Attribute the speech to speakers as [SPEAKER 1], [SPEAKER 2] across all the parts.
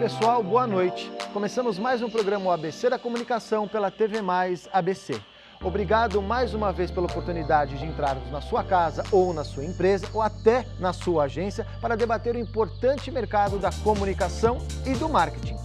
[SPEAKER 1] pessoal, boa noite. Começamos mais um programa ABC da Comunicação pela TV Mais ABC. Obrigado mais uma vez pela oportunidade de entrarmos na sua casa ou na sua empresa ou até na sua agência para debater o importante mercado da comunicação e do marketing.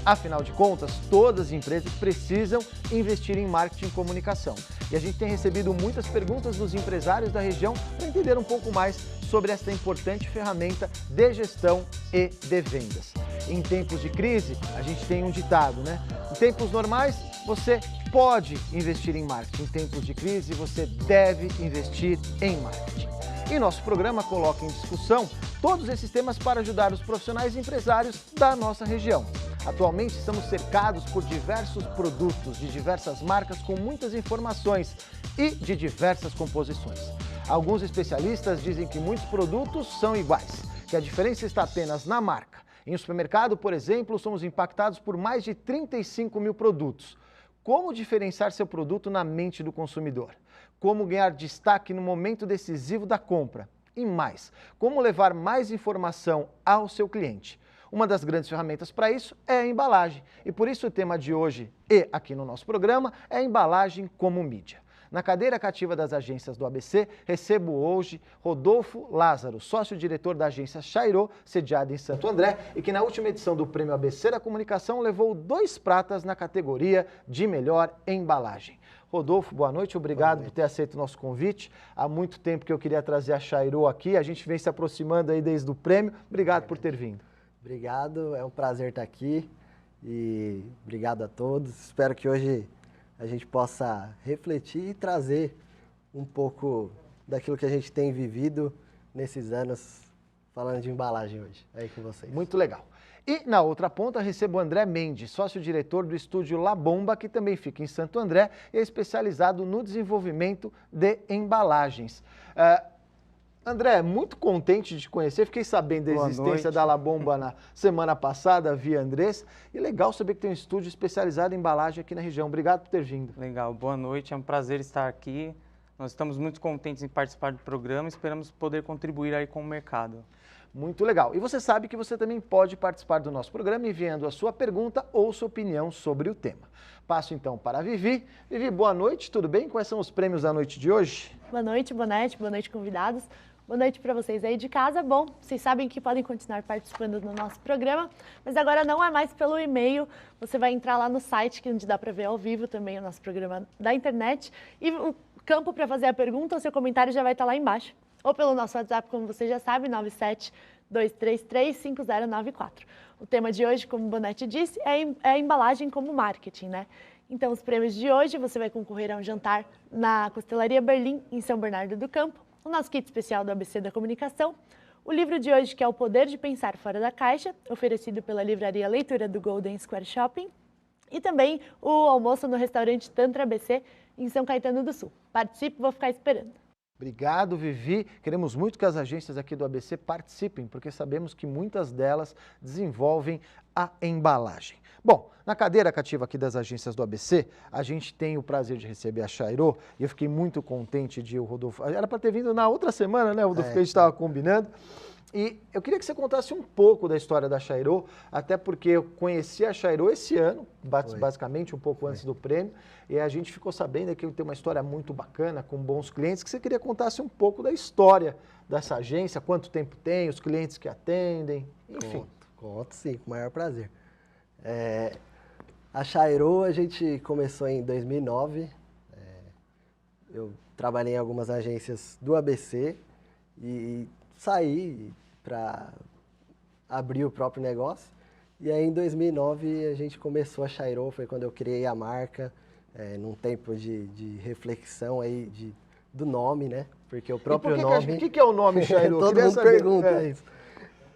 [SPEAKER 1] Afinal de contas, todas as empresas precisam investir em marketing e comunicação. E a gente tem recebido muitas perguntas dos empresários da região para entender um pouco mais sobre esta importante ferramenta de gestão e de vendas. Em tempos de crise, a gente tem um ditado, né? Em tempos normais, você pode investir em marketing. Em tempos de crise, você deve investir em marketing. E nosso programa coloca em discussão todos esses temas para ajudar os profissionais e empresários da nossa região. Atualmente estamos cercados por diversos produtos de diversas marcas com muitas informações e de diversas composições. Alguns especialistas dizem que muitos produtos são iguais, que a diferença está apenas na marca. Em um supermercado, por exemplo, somos impactados por mais de 35 mil produtos. Como diferenciar seu produto na mente do consumidor? Como ganhar destaque no momento decisivo da compra? E mais, como levar mais informação ao seu cliente? Uma das grandes ferramentas para isso é a embalagem. E por isso o tema de hoje e aqui no nosso programa é a embalagem como mídia. Na cadeira cativa das agências do ABC, recebo hoje Rodolfo Lázaro, sócio-diretor da agência Chairô, sediada em Santo André, e que na última edição do Prêmio ABC da Comunicação levou 2 pratas na categoria de melhor embalagem. Rodolfo, boa noite, obrigado por ter aceito o nosso convite. Há muito tempo que eu queria trazer a Chairô aqui, a gente vem se aproximando aí desde o prêmio. Obrigado por ter vindo.
[SPEAKER 2] Obrigado, é um prazer estar aqui e obrigado a todos. Espero que hoje a gente possa refletir e trazer um pouco daquilo que a gente tem vivido nesses anos falando de embalagem hoje, aí com vocês.
[SPEAKER 1] Muito legal. E na outra ponta recebo o André Mendes, sócio-diretor do estúdio La Bomba, que também fica em Santo André e é especializado no desenvolvimento de embalagens. André, muito contente de te conhecer, fiquei sabendo da existência da La Bomba na semana passada, via Andrés, e legal saber que tem um estúdio especializado em embalagem aqui na região. Obrigado por ter vindo.
[SPEAKER 3] Legal, boa noite, é um prazer estar aqui. Nós estamos muito contentes em participar do programa e esperamos poder contribuir aí com o mercado.
[SPEAKER 1] Muito legal. E você sabe que você também pode participar do nosso programa enviando a sua pergunta ou sua opinião sobre o tema. Passo então para a Vivi. Vivi, boa noite, tudo bem? Quais são os prêmios da noite de hoje?
[SPEAKER 4] Boa noite, convidados. Boa noite para vocês aí de casa. Bom, vocês sabem que podem continuar participando do nosso programa, mas agora não é mais pelo e-mail. Você vai entrar lá no site, onde dá para ver ao vivo também o nosso programa da internet. E o campo para fazer a pergunta, o seu comentário já vai estar lá embaixo. Ou pelo nosso WhatsApp, como você já sabe, 972335094. O tema de hoje, como o Bonetti disse, é a embalagem como marketing, né? Então, os prêmios de hoje, você vai concorrer a um jantar na Costelaria Berlim, em São Bernardo do Campo, o nosso kit especial do ABC da Comunicação, o livro de hoje, que é O Poder de Pensar Fora da Caixa, oferecido pela livraria Leitura do Golden Square Shopping, e também o almoço no restaurante Tantra ABC, em São Caetano do Sul. Participe, vou ficar esperando.
[SPEAKER 1] Obrigado, Vivi. Queremos muito que as agências aqui do ABC participem, porque sabemos que muitas delas desenvolvem a embalagem. Bom, na cadeira cativa aqui das agências do ABC, a gente tem o prazer de receber a Chairô, e eu fiquei muito contente de o Rodolfo... Era para ter vindo na outra semana, né, Rodolfo, que a gente estava combinando. E eu queria que você contasse um pouco da história da Chairô, até porque eu conheci a Chairô esse ano, basicamente um pouco antes do prêmio, e a gente ficou sabendo que tem uma história muito bacana, com bons clientes, que você queria contasse um pouco da história dessa agência, quanto tempo tem, os clientes que atendem, enfim.
[SPEAKER 2] Conto sim, com o maior prazer. A Chairô a gente começou em 2009, eu trabalhei em algumas agências do ABC e saí para abrir o próprio negócio. E aí em 2009 a gente começou a Chairô, foi quando eu criei a marca, num tempo de reflexão aí do nome, né? Porque o próprio nome...
[SPEAKER 1] O que é o nome Chairô?
[SPEAKER 2] Todo mundo pergunta isso.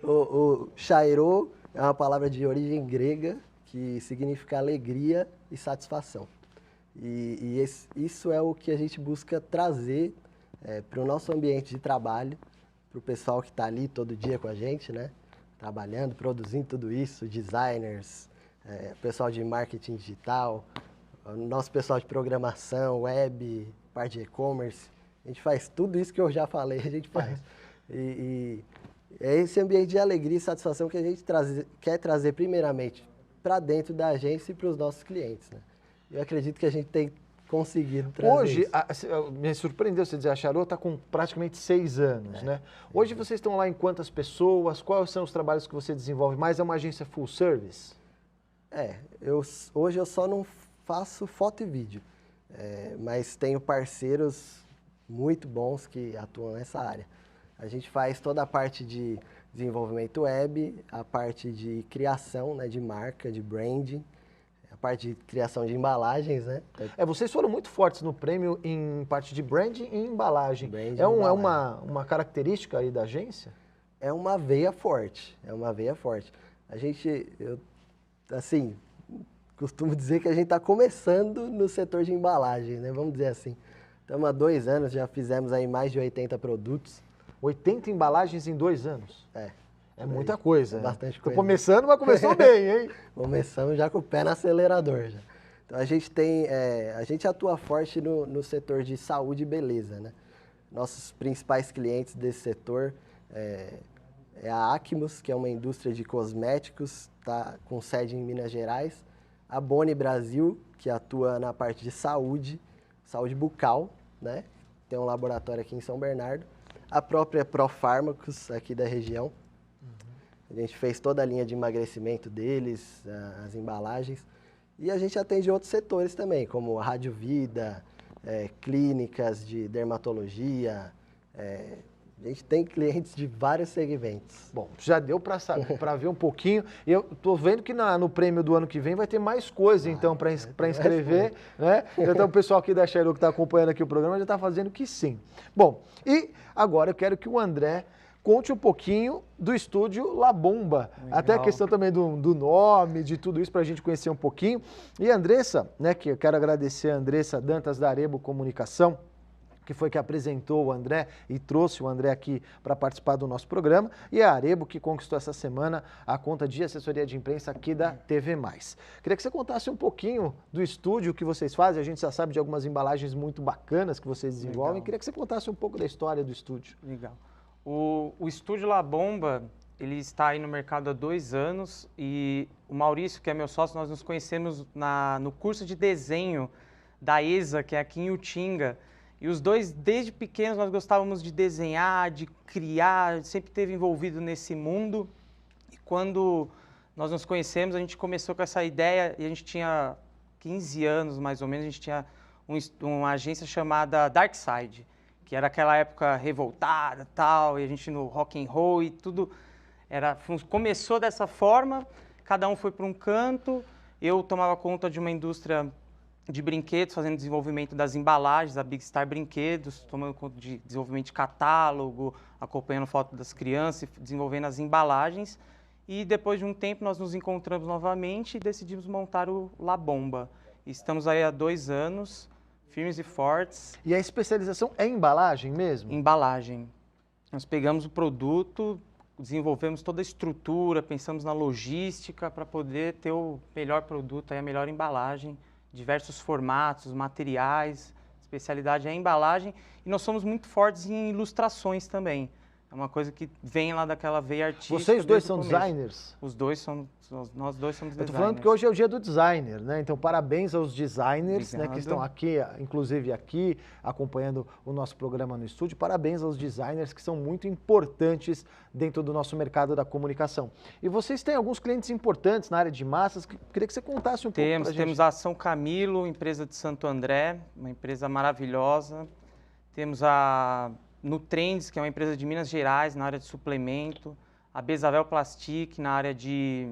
[SPEAKER 2] O Chairô é uma palavra de origem grega que significa alegria e satisfação. E isso é o que a gente busca trazer para o nosso ambiente de trabalho, para o pessoal que está ali todo dia com a gente, né? Trabalhando, produzindo tudo isso, designers, pessoal de marketing digital, nosso pessoal de programação, web, parte de e-commerce. A gente faz tudo isso que eu já falei, a gente faz. E É esse ambiente de alegria e satisfação que a gente quer trazer primeiramente para dentro da agência e para os nossos clientes, né? Eu acredito que a gente tem conseguido trazer
[SPEAKER 1] Hoje,
[SPEAKER 2] isso.
[SPEAKER 1] me surpreendeu você dizer, a Charot está com praticamente 6 anos, né? Hoje vocês estão lá em quantas pessoas? Quais são os trabalhos que você desenvolve? Mais é uma agência full service?
[SPEAKER 2] Hoje eu só não faço foto e vídeo, mas tenho parceiros muito bons que atuam nessa área. A gente faz toda a parte de desenvolvimento web, a parte de criação, né, de marca, de branding, a parte de criação de embalagens, né?
[SPEAKER 1] Vocês foram muito fortes no prêmio em parte de branding e embalagem.
[SPEAKER 2] Branding
[SPEAKER 1] É
[SPEAKER 2] e embalagem.
[SPEAKER 1] uma característica aí da agência?
[SPEAKER 2] É uma veia forte, é uma veia forte. Eu costumo dizer que a gente está começando no setor de embalagem, né? Vamos dizer assim. Estamos há 2 anos, já fizemos aí mais de 80 produtos.
[SPEAKER 1] 80 embalagens em 2 anos? É muita coisa.
[SPEAKER 2] É bastante
[SPEAKER 1] Tô
[SPEAKER 2] coisa.
[SPEAKER 1] começando, mas começou bem, hein?
[SPEAKER 2] Começamos já com o pé no acelerador. Já. Então a gente atua forte no setor de saúde e beleza, né? Nossos principais clientes desse setor é a Acmos, que é uma indústria de cosméticos, tá com sede em Minas Gerais. A Boni Brasil, que atua na parte de saúde bucal, né? Tem um laboratório aqui em São Bernardo. A própria Profármacos, aqui da região. A gente fez toda a linha de emagrecimento deles, as embalagens. E a gente atende outros setores também, como a Rádio Vida, clínicas de dermatologia. A gente tem clientes de vários segmentos.
[SPEAKER 1] Bom, já deu para ver um pouquinho. Eu tô vendo que no prêmio do ano que vem vai ter mais coisa, então, para inscrever, né? Então, o pessoal aqui da Charot que está acompanhando aqui o programa já está fazendo que sim. Bom, e agora eu quero que o André conte um pouquinho do estúdio La Bomba. Legal. Até a questão também do nome, de tudo isso, para a gente conhecer um pouquinho. E a Andressa, né, que eu quero agradecer a Andressa Dantas da Arebo Comunicação, que foi que apresentou o André e trouxe o André aqui para participar do nosso programa, e a Arebo que conquistou essa semana a conta de assessoria de imprensa aqui da TV+. Queria que você contasse um pouquinho do estúdio que vocês fazem, a gente já sabe de algumas embalagens muito bacanas que vocês desenvolvem. Legal. Queria que você contasse um pouco da história do estúdio.
[SPEAKER 3] Legal. O estúdio La Bomba, ele está aí no mercado há 2 anos e o Maurício, que é meu sócio, nós nos conhecemos no curso de desenho da ESA, que é aqui em Utinga. E os dois, desde pequenos, nós gostávamos de desenhar, de criar, sempre esteve envolvido nesse mundo. E quando nós nos conhecemos, a gente começou com essa ideia e a gente tinha 15 anos, mais ou menos, a gente tinha uma agência chamada Dark Side, que era aquela época revoltada e tal, e a gente no rock and roll e tudo. Começou dessa forma, cada um foi para um canto, eu tomava conta de uma indústria de brinquedos, fazendo desenvolvimento das embalagens, a Big Star Brinquedos, tomando conta de desenvolvimento de catálogo, acompanhando foto das crianças, desenvolvendo as embalagens. E depois de um tempo nós nos encontramos novamente e decidimos montar o La Bomba. Estamos aí há 2 anos, firmes e fortes.
[SPEAKER 1] E a especialização é embalagem mesmo?
[SPEAKER 3] Embalagem. Nós pegamos o produto, desenvolvemos toda a estrutura, pensamos na logística para poder ter o melhor produto, a melhor embalagem, diversos formatos, materiais, especialidade é a embalagem. E nós somos muito fortes em ilustrações também. É uma coisa que vem lá daquela veia artística.
[SPEAKER 1] Vocês dois são designers?
[SPEAKER 3] Nós dois somos designers.
[SPEAKER 1] Eu tô falando que hoje é o dia do designer, né? Então, parabéns aos designers, né, que estão aqui, inclusive aqui, acompanhando o nosso programa no estúdio. Parabéns aos designers que são muito importantes dentro do nosso mercado da comunicação. E vocês têm alguns clientes importantes na área de massas. Queria que você contasse um pouco pra gente.
[SPEAKER 3] Temos a São Camilo, empresa de Santo André, uma empresa maravilhosa. Temos a Nutrends, que é uma empresa de Minas Gerais, na área de suplemento, a Bezavel Plastic, na área de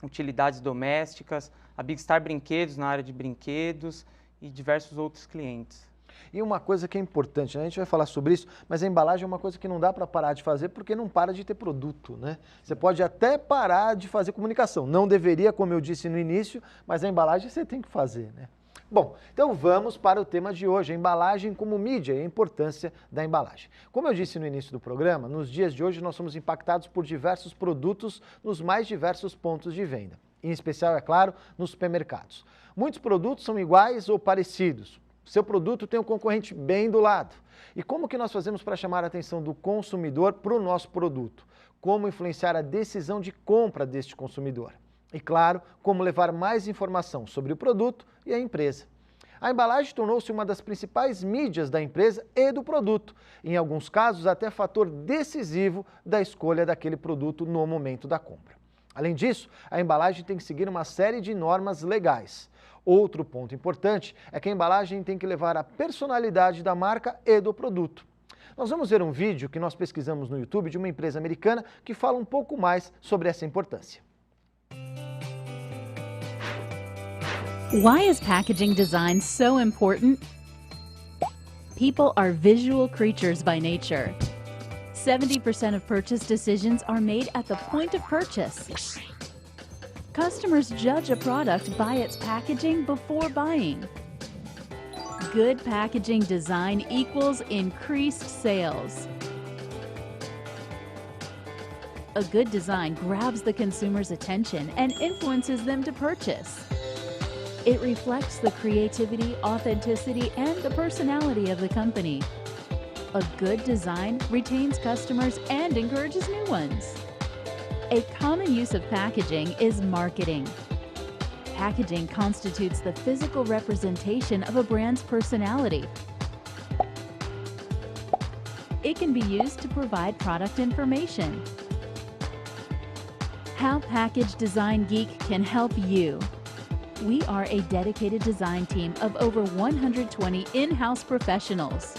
[SPEAKER 3] utilidades domésticas, a Big Star Brinquedos, na área de brinquedos e diversos outros clientes.
[SPEAKER 1] E uma coisa que é importante, né? A gente vai falar sobre isso, mas a embalagem é uma coisa que não dá para parar de fazer porque não para de ter produto, né? Você pode até parar de fazer comunicação, não deveria, como eu disse no início, mas a embalagem você tem que fazer, né? Bom, então vamos para o tema de hoje, a embalagem como mídia e a importância da embalagem. Como eu disse no início do programa, nos dias de hoje nós somos impactados por diversos produtos nos mais diversos pontos de venda, em especial, é claro, nos supermercados. Muitos produtos são iguais ou parecidos, seu produto tem um concorrente bem do lado. E como que nós fazemos para chamar a atenção do consumidor para o nosso produto? Como influenciar a decisão de compra deste consumidor? E claro, como levar mais informação sobre o produto e a empresa. A embalagem tornou-se uma das principais mídias da empresa e do produto, em alguns casos até fator decisivo da escolha daquele produto no momento da compra. Além disso, a embalagem tem que seguir uma série de normas legais. Outro ponto importante é que a embalagem tem que levar a personalidade da marca e do produto. Nós vamos ver um vídeo que nós pesquisamos no YouTube de uma empresa americana que fala um pouco mais sobre essa importância.
[SPEAKER 5] Why is packaging design so important? People are visual creatures by nature. 70% of purchase decisions are made at the point of purchase. Customers judge a product by its packaging before buying. Good packaging design equals increased sales. A good design grabs the consumer's attention and influences them to purchase. It reflects the creativity, authenticity, and the personality of the company. A good design retains customers and encourages new ones. A common use of packaging is marketing. Packaging constitutes the physical representation of a brand's personality. It can be used to provide product information. How Package Design Geek can help you. We are a dedicated design team of over 120 in-house professionals.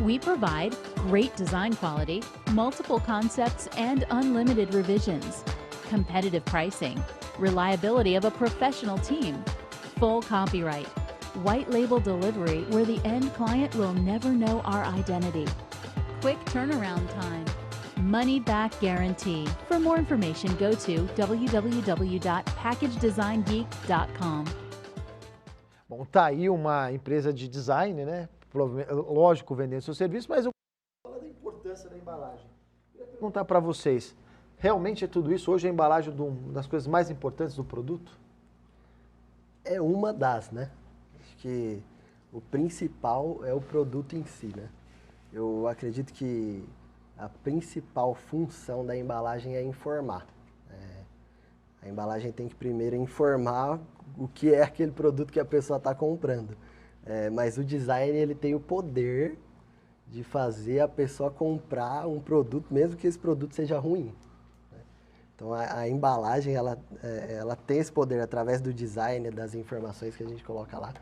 [SPEAKER 5] We provide great design quality, multiple concepts, and unlimited revisions, competitive pricing, reliability of a professional team, full copyright, white label delivery where the end client will never know our identity, quick turnaround time, money back guarantee. For more information, go to www.packagedesigngeek.com.
[SPEAKER 1] Bom, tá aí uma empresa de design, né? Lógico, vendendo seu serviço, mas eu vou falar da importância da embalagem. Eu queria perguntar para vocês, realmente é tudo isso? Hoje a embalagem é uma das coisas mais importantes do produto?
[SPEAKER 2] É uma das, né? Acho que o principal é o produto em si, né? Eu acredito que a principal função da embalagem é informar. A embalagem tem que primeiro informar o que é aquele produto que a pessoa está comprando. Mas o design ele tem o poder de fazer a pessoa comprar um produto, mesmo que esse produto seja ruim. Então a embalagem ela tem esse poder através do design, das informações que a gente coloca lá.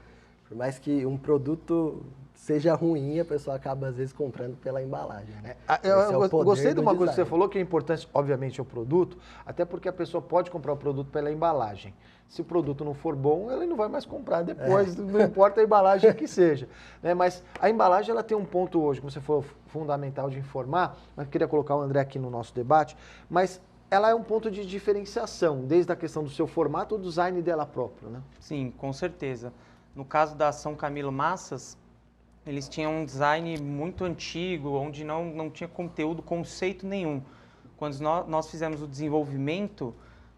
[SPEAKER 2] Por mais que um produto seja ruim, a pessoa acaba às vezes comprando pela embalagem. Né?
[SPEAKER 1] Eu gostei de uma coisa que você falou, que é importante, obviamente, é o produto, até porque a pessoa pode comprar o produto pela embalagem. Se o produto não for bom, ela não vai mais comprar depois, não importa a embalagem que seja. Né? Mas a embalagem ela tem um ponto hoje, como você falou, fundamental de informar, mas queria colocar o André aqui no nosso debate, mas ela é um ponto de diferenciação, desde a questão do seu formato, o design dela próprio, né?
[SPEAKER 3] Sim, com certeza. No caso da São Camilo Massas, eles tinham um design muito antigo, onde não tinha conceito nenhum. Quando nós fizemos o desenvolvimento,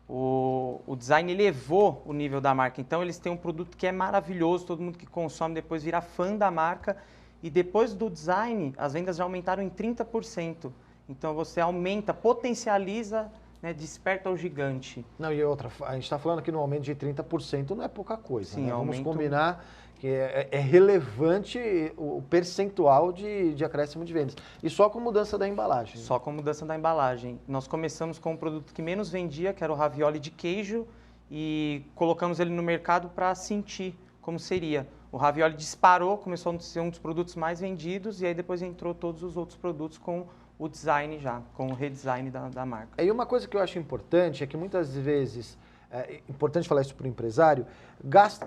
[SPEAKER 3] o design elevou o nível da marca. Então, eles têm um produto que é maravilhoso, todo mundo que consome depois vira fã da marca. E depois do design, as vendas já aumentaram em 30%. Então, você aumenta, potencializa, né, desperta o gigante.
[SPEAKER 1] Não, e outra, a gente está falando aqui no aumento de 30%, não é pouca coisa.
[SPEAKER 3] Sim,
[SPEAKER 1] né? Vamos combinar que é relevante o percentual de acréscimo de vendas. E só com mudança da embalagem.
[SPEAKER 3] Só com mudança da embalagem. Nós começamos com um produto que menos vendia, que era o ravioli de queijo, e colocamos ele no mercado para sentir como seria. O ravioli disparou, começou a ser um dos produtos mais vendidos, e aí depois entrou todos os outros produtos com o design já, com o redesign da marca.
[SPEAKER 1] E uma coisa que eu acho importante é que muitas vezes, é importante falar isso para o empresário,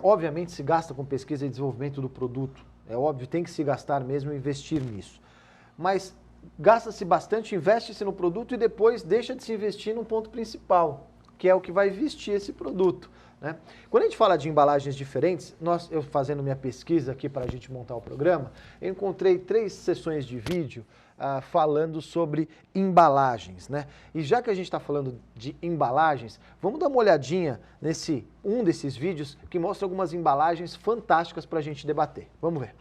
[SPEAKER 1] obviamente se gasta com pesquisa e desenvolvimento do produto, é óbvio, tem que se gastar mesmo e investir nisso. Mas gasta-se bastante, investe-se no produto e depois deixa de se investir no ponto principal, que é o que vai vestir esse produto. né? Quando a gente fala de embalagens diferentes, eu fazendo minha pesquisa aqui para a gente montar o programa, eu encontrei 3 sessões de vídeo falando sobre embalagens, né? E já que a gente está falando de embalagens, vamos dar uma olhadinha nesse um desses vídeos que mostra algumas embalagens fantásticas para a gente debater. Vamos ver.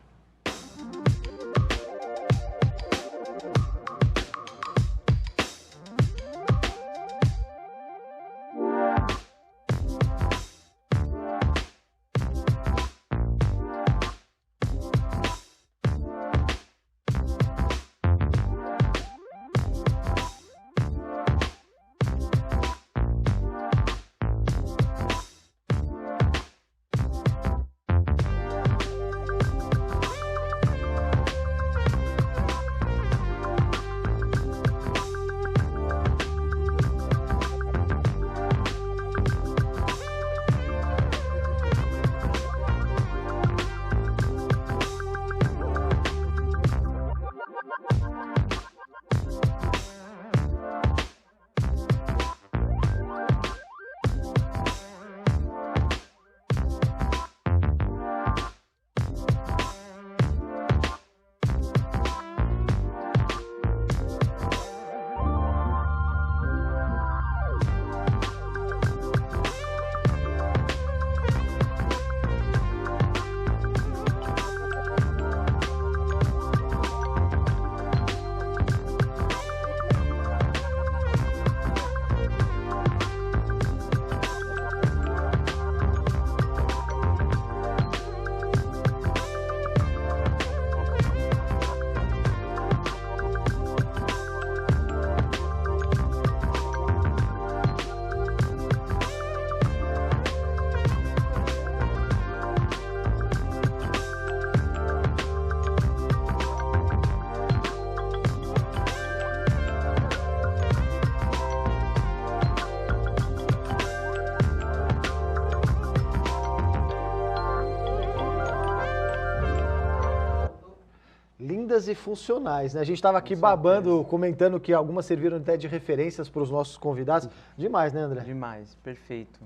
[SPEAKER 1] Lindas e funcionais, né? A gente estava aqui babando, comentando que algumas serviram até de referências para os nossos convidados. Demais, né, André?
[SPEAKER 3] Demais, perfeito.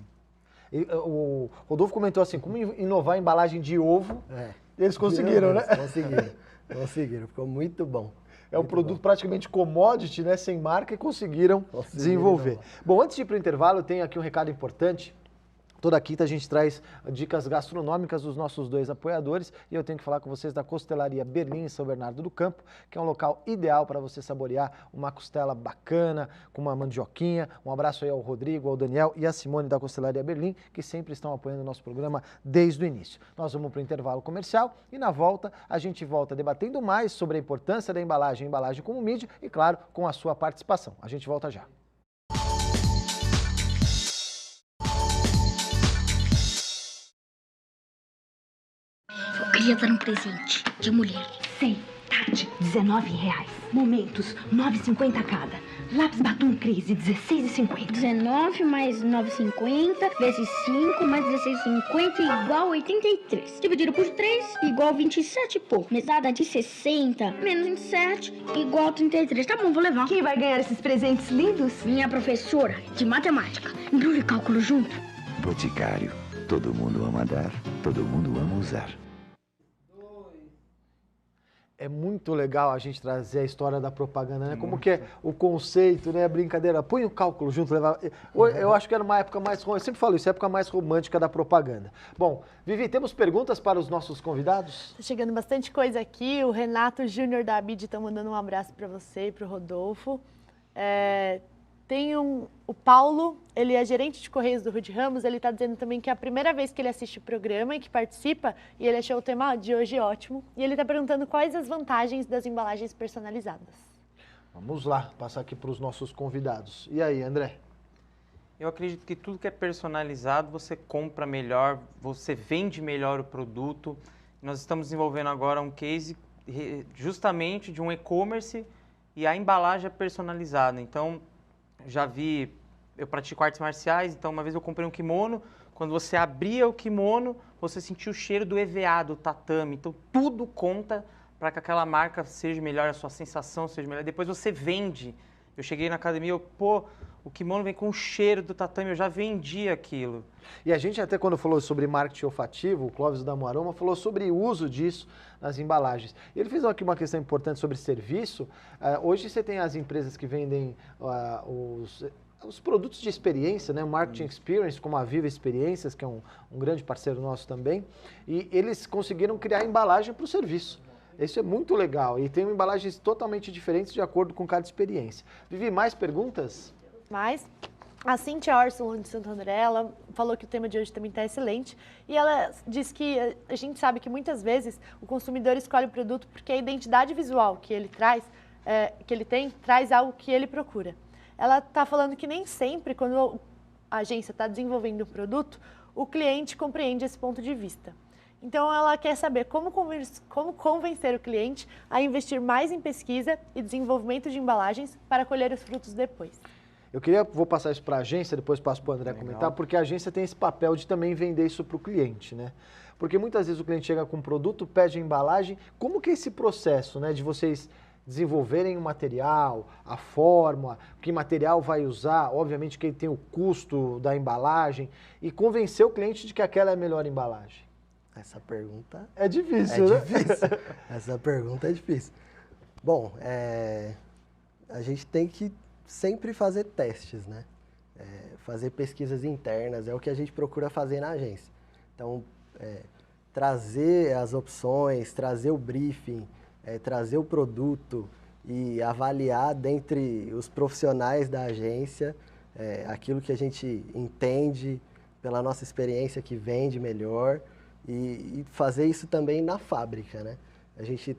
[SPEAKER 1] E, o Rodolfo comentou assim, como inovar a embalagem de ovo, eles conseguiram, né?
[SPEAKER 2] Conseguiram, ficou muito bom.
[SPEAKER 1] É um produto praticamente commodity, né, sem marca, e conseguiram desenvolver. Bom, antes de ir para o intervalo, eu tenho aqui um recado importante. Toda quinta a gente traz dicas gastronômicas dos nossos 2 apoiadores e eu tenho que falar com vocês da Costelaria Berlim em São Bernardo do Campo, que é um local ideal para você saborear uma costela bacana, com uma mandioquinha. Um abraço aí ao Rodrigo, ao Daniel e à Simone da Costelaria Berlim, que sempre estão apoiando o nosso programa desde o início. Nós vamos para o intervalo comercial e na volta a gente volta debatendo mais sobre a importância da embalagem, embalagem como mídia e, claro, com a sua participação. A gente volta já.
[SPEAKER 6] Eu queria dar um presente de mulher.
[SPEAKER 7] Sei, Tati, R$19. Momentos, 9,50 cada. Lápis Batom Crise, 16,50.
[SPEAKER 6] 19 mais 9,50 vezes 5 mais 16,50 igual 83. Dividido por 3 igual 27 e pouco. Mesada de 60 menos 27 igual 33. Tá bom, vou levar.
[SPEAKER 7] Quem vai ganhar esses presentes lindos?
[SPEAKER 6] Minha professora de matemática. Embrulho e cálculo junto.
[SPEAKER 8] Boticário. Todo mundo ama dar, todo mundo ama usar.
[SPEAKER 1] É muito legal a gente trazer a história da propaganda, né? Como que é o conceito, né? A brincadeira. Põe o cálculo junto. Eu acho que era uma época mais... Eu sempre falo isso, época mais romântica da propaganda. Bom, Vivi, temos perguntas para os nossos convidados?
[SPEAKER 4] Tá chegando bastante coisa aqui. O Renato Júnior da Abid está mandando um abraço para você e para o Rodolfo. Tem o Paulo, ele é gerente de Correios do Rude Ramos, ele está dizendo também que é a primeira vez que ele assiste o programa e que participa, e ele achou o tema de hoje ótimo. E ele está perguntando quais as vantagens das embalagens personalizadas.
[SPEAKER 1] Vamos lá, passar aqui para os nossos convidados. E aí, André?
[SPEAKER 3] Eu acredito que tudo que é personalizado, você compra melhor, você vende melhor o produto. Nós estamos desenvolvendo agora um case justamente de um e-commerce e a embalagem é personalizada. Então, eu pratico artes marciais, então uma vez eu comprei um kimono, quando você abria o kimono, você sentia o cheiro do EVA, do tatame, então tudo conta para que aquela marca seja melhor, a sua sensação seja melhor, depois você vende. Eu cheguei na academia, o kimono vem com o cheiro do tatame, eu já vendi aquilo.
[SPEAKER 1] E a gente até quando falou sobre marketing olfativo, o Clóvis da Moaroma falou sobre o uso disso nas embalagens. E ele fez aqui uma questão importante sobre serviço. Hoje você tem as empresas que vendem os produtos de experiência, né? O Marketing Experience, como a Viva Experiências, que é um grande parceiro nosso também, e eles conseguiram criar embalagem para o serviço. Isso é muito legal e tem embalagens totalmente diferentes de acordo com cada experiência. Vivi, mais perguntas?
[SPEAKER 4] Mas a Cíntia Orson de Santo André, ela falou que o tema de hoje também está excelente e ela diz que a gente sabe que muitas vezes o consumidor escolhe o produto porque a identidade visual que ele traz, traz algo que ele procura. Ela está falando que nem sempre, quando a agência está desenvolvendo um produto, o cliente compreende esse ponto de vista. Então, ela quer saber como convencer o cliente a investir mais em pesquisa e desenvolvimento de embalagens para colher os frutos depois.
[SPEAKER 1] Vou passar isso para a agência, depois passo para o André comentar, porque a agência tem esse papel de também vender isso para o cliente, né? Porque muitas vezes o cliente chega com um produto, pede a embalagem, como que é esse processo, né, de vocês desenvolverem o material, a forma, que material vai usar, obviamente que ele tem o custo da embalagem, e convencer o cliente de que aquela é a melhor embalagem?
[SPEAKER 2] Essa pergunta
[SPEAKER 1] é difícil, né?
[SPEAKER 2] Difícil. Essa pergunta é difícil. Bom, a gente tem que sempre fazer testes, né? Fazer pesquisas internas, é o que a gente procura fazer na agência. Então, trazer as opções, trazer o briefing, trazer o produto e avaliar dentre os profissionais da agência aquilo que a gente entende pela nossa experiência que vende melhor. E fazer isso também na fábrica, né? A gente,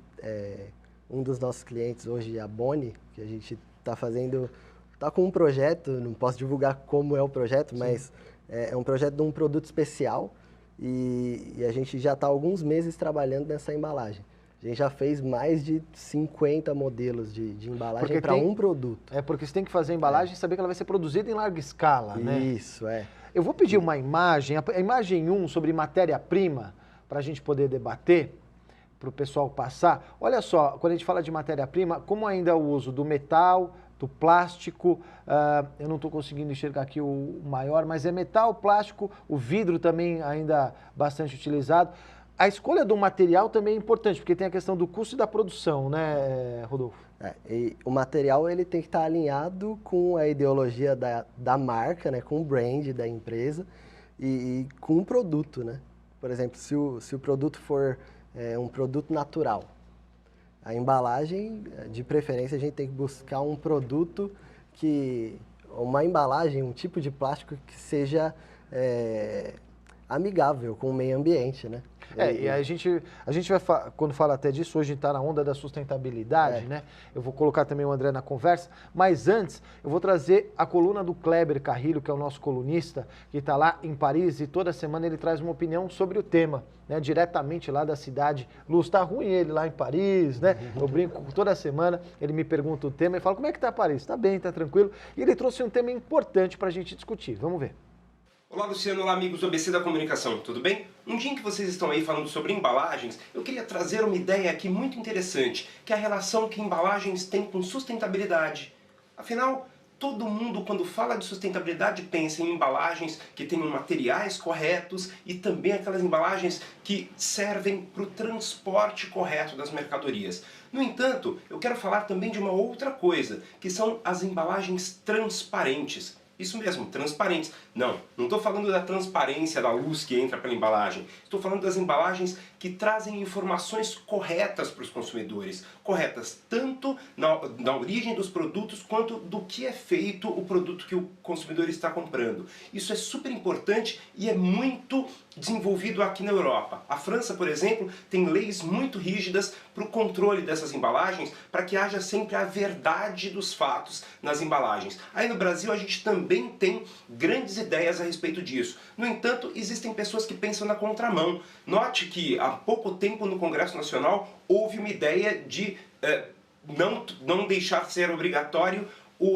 [SPEAKER 2] um dos nossos clientes hoje, a Boni, que a gente está com um projeto, não posso divulgar como é o projeto, sim, mas é um projeto de um produto especial e a gente já está há alguns meses trabalhando nessa embalagem. A gente já fez mais de 50 modelos de embalagem para um produto.
[SPEAKER 1] Porque você tem que fazer a embalagem e saber que ela vai ser produzida em larga escala, né?
[SPEAKER 2] Isso,
[SPEAKER 1] Eu vou pedir uma imagem, a imagem 1 sobre matéria-prima, para a gente poder debater, para o pessoal passar. Olha só, quando a gente fala de matéria-prima, como ainda é o uso do metal, do plástico, eu não estou conseguindo enxergar aqui o maior, mas é metal, plástico, o vidro também ainda bastante utilizado. A escolha do material também é importante, porque tem a questão do custo e da produção, né, Rodolfo?
[SPEAKER 2] E o material ele tem que estar alinhado com a ideologia da marca, né, com o brand da empresa e com o produto, né? Por exemplo, se o produto for um produto natural, a embalagem, de preferência, a gente tem que buscar um produto uma embalagem, um tipo de plástico que seja amigável com o meio ambiente, né?
[SPEAKER 1] E a gente vai, quando fala até disso, hoje está na onda da sustentabilidade, né? Eu vou colocar também o André na conversa, mas antes eu vou trazer a coluna do Kleber Carrilho, que é o nosso colunista, que está lá em Paris e toda semana ele traz uma opinião sobre o tema, né? Diretamente lá da cidade. Luz, tá ruim ele lá em Paris, né? Eu brinco toda semana, ele me pergunta o tema e fala, como é que tá Paris? Tá bem, tá tranquilo. E ele trouxe um tema importante para a gente discutir. Vamos ver.
[SPEAKER 9] Olá Luciano, olá amigos do ABC da Comunicação, tudo bem? Um dia em que vocês estão aí falando sobre embalagens, eu queria trazer uma ideia aqui muito interessante, que é a relação que embalagens têm com sustentabilidade. Afinal, todo mundo quando fala de sustentabilidade pensa em embalagens que tenham materiais corretos e também aquelas embalagens que servem para o transporte correto das mercadorias. No entanto, eu quero falar também de uma outra coisa, que são as embalagens transparentes. Isso mesmo, transparentes. Não estou falando da transparência da luz que entra pela embalagem. Estou falando das embalagens que trazem informações corretas para os consumidores. Corretas tanto na origem dos produtos quanto do que é feito o produto que o consumidor está comprando. Isso é super importante e é muito desenvolvido aqui na Europa. A França, por exemplo, tem leis muito rígidas para o controle dessas embalagens, para que haja sempre a verdade dos fatos nas embalagens. Aí no Brasil a gente também tem grandes ideias a respeito disso. No entanto, existem pessoas que pensam na contramão. Note que há pouco tempo no Congresso Nacional houve uma ideia de não deixar ser obrigatório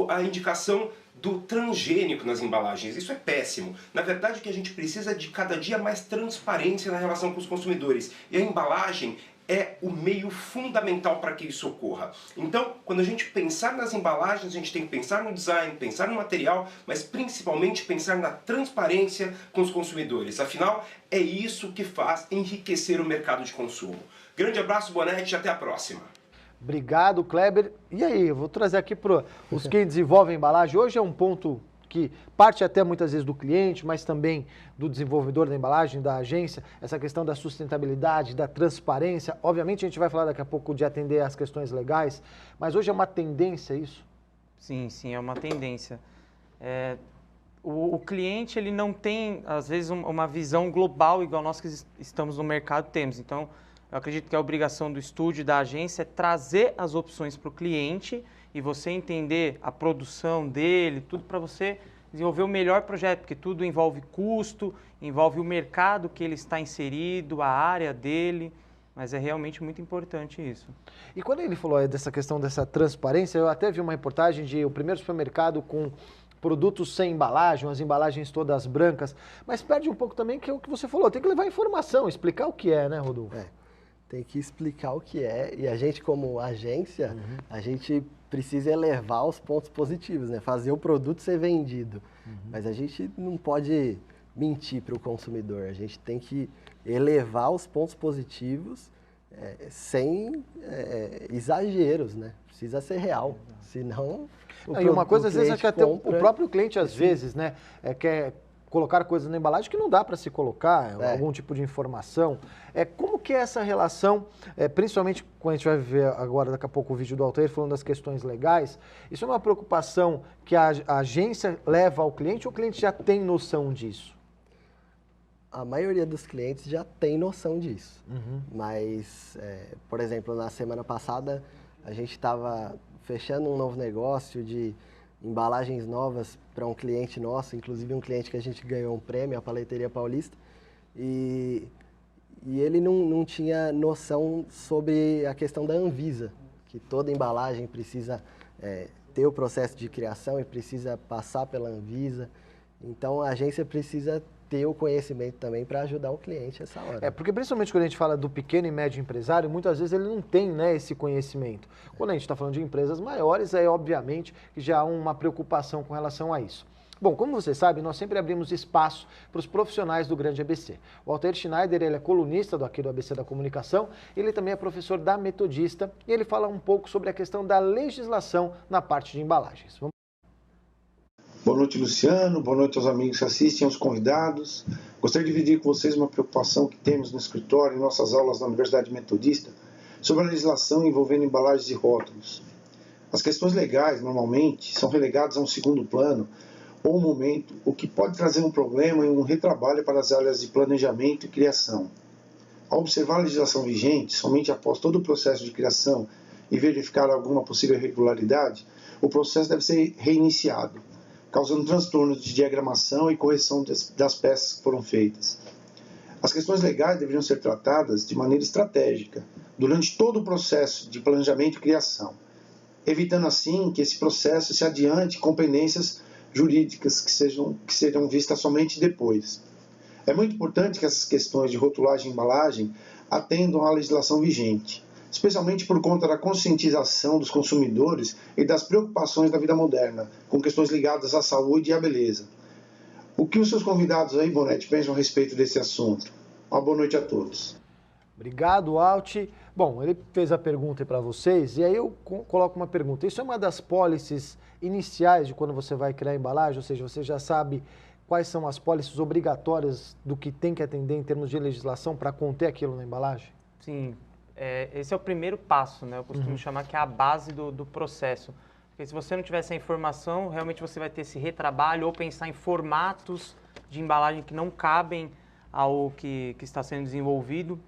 [SPEAKER 9] a indicação do transgênico nas embalagens. Isso é péssimo. Na verdade, o que a gente precisa é de cada dia mais transparência na relação com os consumidores. E a embalagem é o meio fundamental para que isso ocorra. Então, quando a gente pensar nas embalagens, a gente tem que pensar no design, pensar no material, mas principalmente pensar na transparência com os consumidores. Afinal, é isso que faz enriquecer o mercado de consumo. Grande abraço, Bonetti, até a próxima.
[SPEAKER 1] Obrigado, Kleber. E aí, eu vou trazer aqui para os que desenvolvem embalagem. Hoje é um ponto que parte até muitas vezes do cliente, mas também do desenvolvedor da embalagem, da agência, essa questão da sustentabilidade, da transparência. Obviamente a gente vai falar daqui a pouco de atender às questões legais, mas hoje é uma tendência isso?
[SPEAKER 3] Sim, é uma tendência. O cliente ele não tem, às vezes, uma visão global igual nós que estamos no mercado temos. Então, eu acredito que a obrigação do estúdio e da agência é trazer as opções para o cliente e você entender a produção dele, tudo para você desenvolver o melhor projeto, porque tudo envolve custo, envolve o mercado que ele está inserido, a área dele, mas é realmente muito importante isso.
[SPEAKER 1] E quando ele falou dessa questão dessa transparência, eu até vi uma reportagem de o primeiro supermercado com produtos sem embalagem, as embalagens todas brancas, mas perde um pouco também que é o que você falou, tem que levar informação, explicar o que é, né, Rodolfo?
[SPEAKER 2] Tem que explicar o que é, e a gente como agência, a gente precisa elevar os pontos positivos, né? Fazer o produto ser vendido. Mas a gente não pode mentir para o consumidor, a gente tem que elevar os pontos positivos sem exageros, né? Precisa ser real, senão...
[SPEAKER 1] E uma coisa, às vezes, é que até o próprio cliente, às vezes, né, quer colocar coisas na embalagem que não dá para se colocar, algum tipo de informação. Como que é essa relação, principalmente quando a gente vai ver agora, daqui a pouco, o vídeo do Altair falando das questões legais, isso é uma preocupação que a agência leva ao cliente ou o cliente já tem noção disso?
[SPEAKER 2] A maioria dos clientes já tem noção disso, mas, por exemplo, na semana passada, a gente estava fechando um novo negócio de embalagens novas para um cliente nosso, inclusive um cliente que a gente ganhou um prêmio, a Paleteria Paulista, e ele não tinha noção sobre a questão da Anvisa, que toda embalagem precisa ter o processo de criação e precisa passar pela Anvisa. Então, a agência precisa ter o conhecimento também para ajudar o cliente essa hora.
[SPEAKER 1] Porque principalmente quando a gente fala do pequeno e médio empresário, muitas vezes ele não tem, né, esse conhecimento. Quando a gente está falando de empresas maiores, aí obviamente que já há uma preocupação com relação a isso. Bom, como você sabe, nós sempre abrimos espaço para os profissionais do grande ABC. O Altair Schneider, ele é colunista aqui do ABC da Comunicação, ele também é professor da Metodista e ele fala um pouco sobre a questão da legislação na parte de embalagens.
[SPEAKER 10] Boa noite, Luciano. Boa noite aos amigos que assistem, aos convidados. Gostaria de dividir com vocês uma preocupação que temos no escritório, em nossas aulas da Universidade Metodista, sobre a legislação envolvendo embalagens e rótulos. As questões legais, normalmente, são relegadas a um segundo plano ou um momento, o que pode trazer um problema e um retrabalho para as áreas de planejamento e criação. Ao observar a legislação vigente, somente após todo o processo de criação e verificar alguma possível irregularidade, o processo deve ser reiniciado, causando transtornos de diagramação e correção das peças que foram feitas. As questões legais deveriam ser tratadas de maneira estratégica, durante todo o processo de planejamento e criação, evitando assim que esse processo se adiante com pendências jurídicas que serão vistas somente depois. É muito importante que essas questões de rotulagem e embalagem atendam à legislação vigente, especialmente por conta da conscientização dos consumidores e das preocupações da vida moderna, com questões ligadas à saúde e à beleza. O que os seus convidados aí, Bonetti, pensam a respeito desse assunto? Uma boa noite a todos.
[SPEAKER 1] Obrigado, Alt. Bom, ele fez a pergunta para vocês, e aí eu coloco uma pergunta. Isso é uma das pólices iniciais de quando você vai criar a embalagem, ou seja, você já sabe quais são as pólices obrigatórias do que tem que atender em termos de legislação para conter aquilo na embalagem?
[SPEAKER 3] Sim. Esse é o primeiro passo, né? Eu costumo chamar que é a base do processo. Porque se você não tiver essa informação, realmente você vai ter esse retrabalho ou pensar em formatos de embalagem que não cabem ao que está sendo desenvolvido.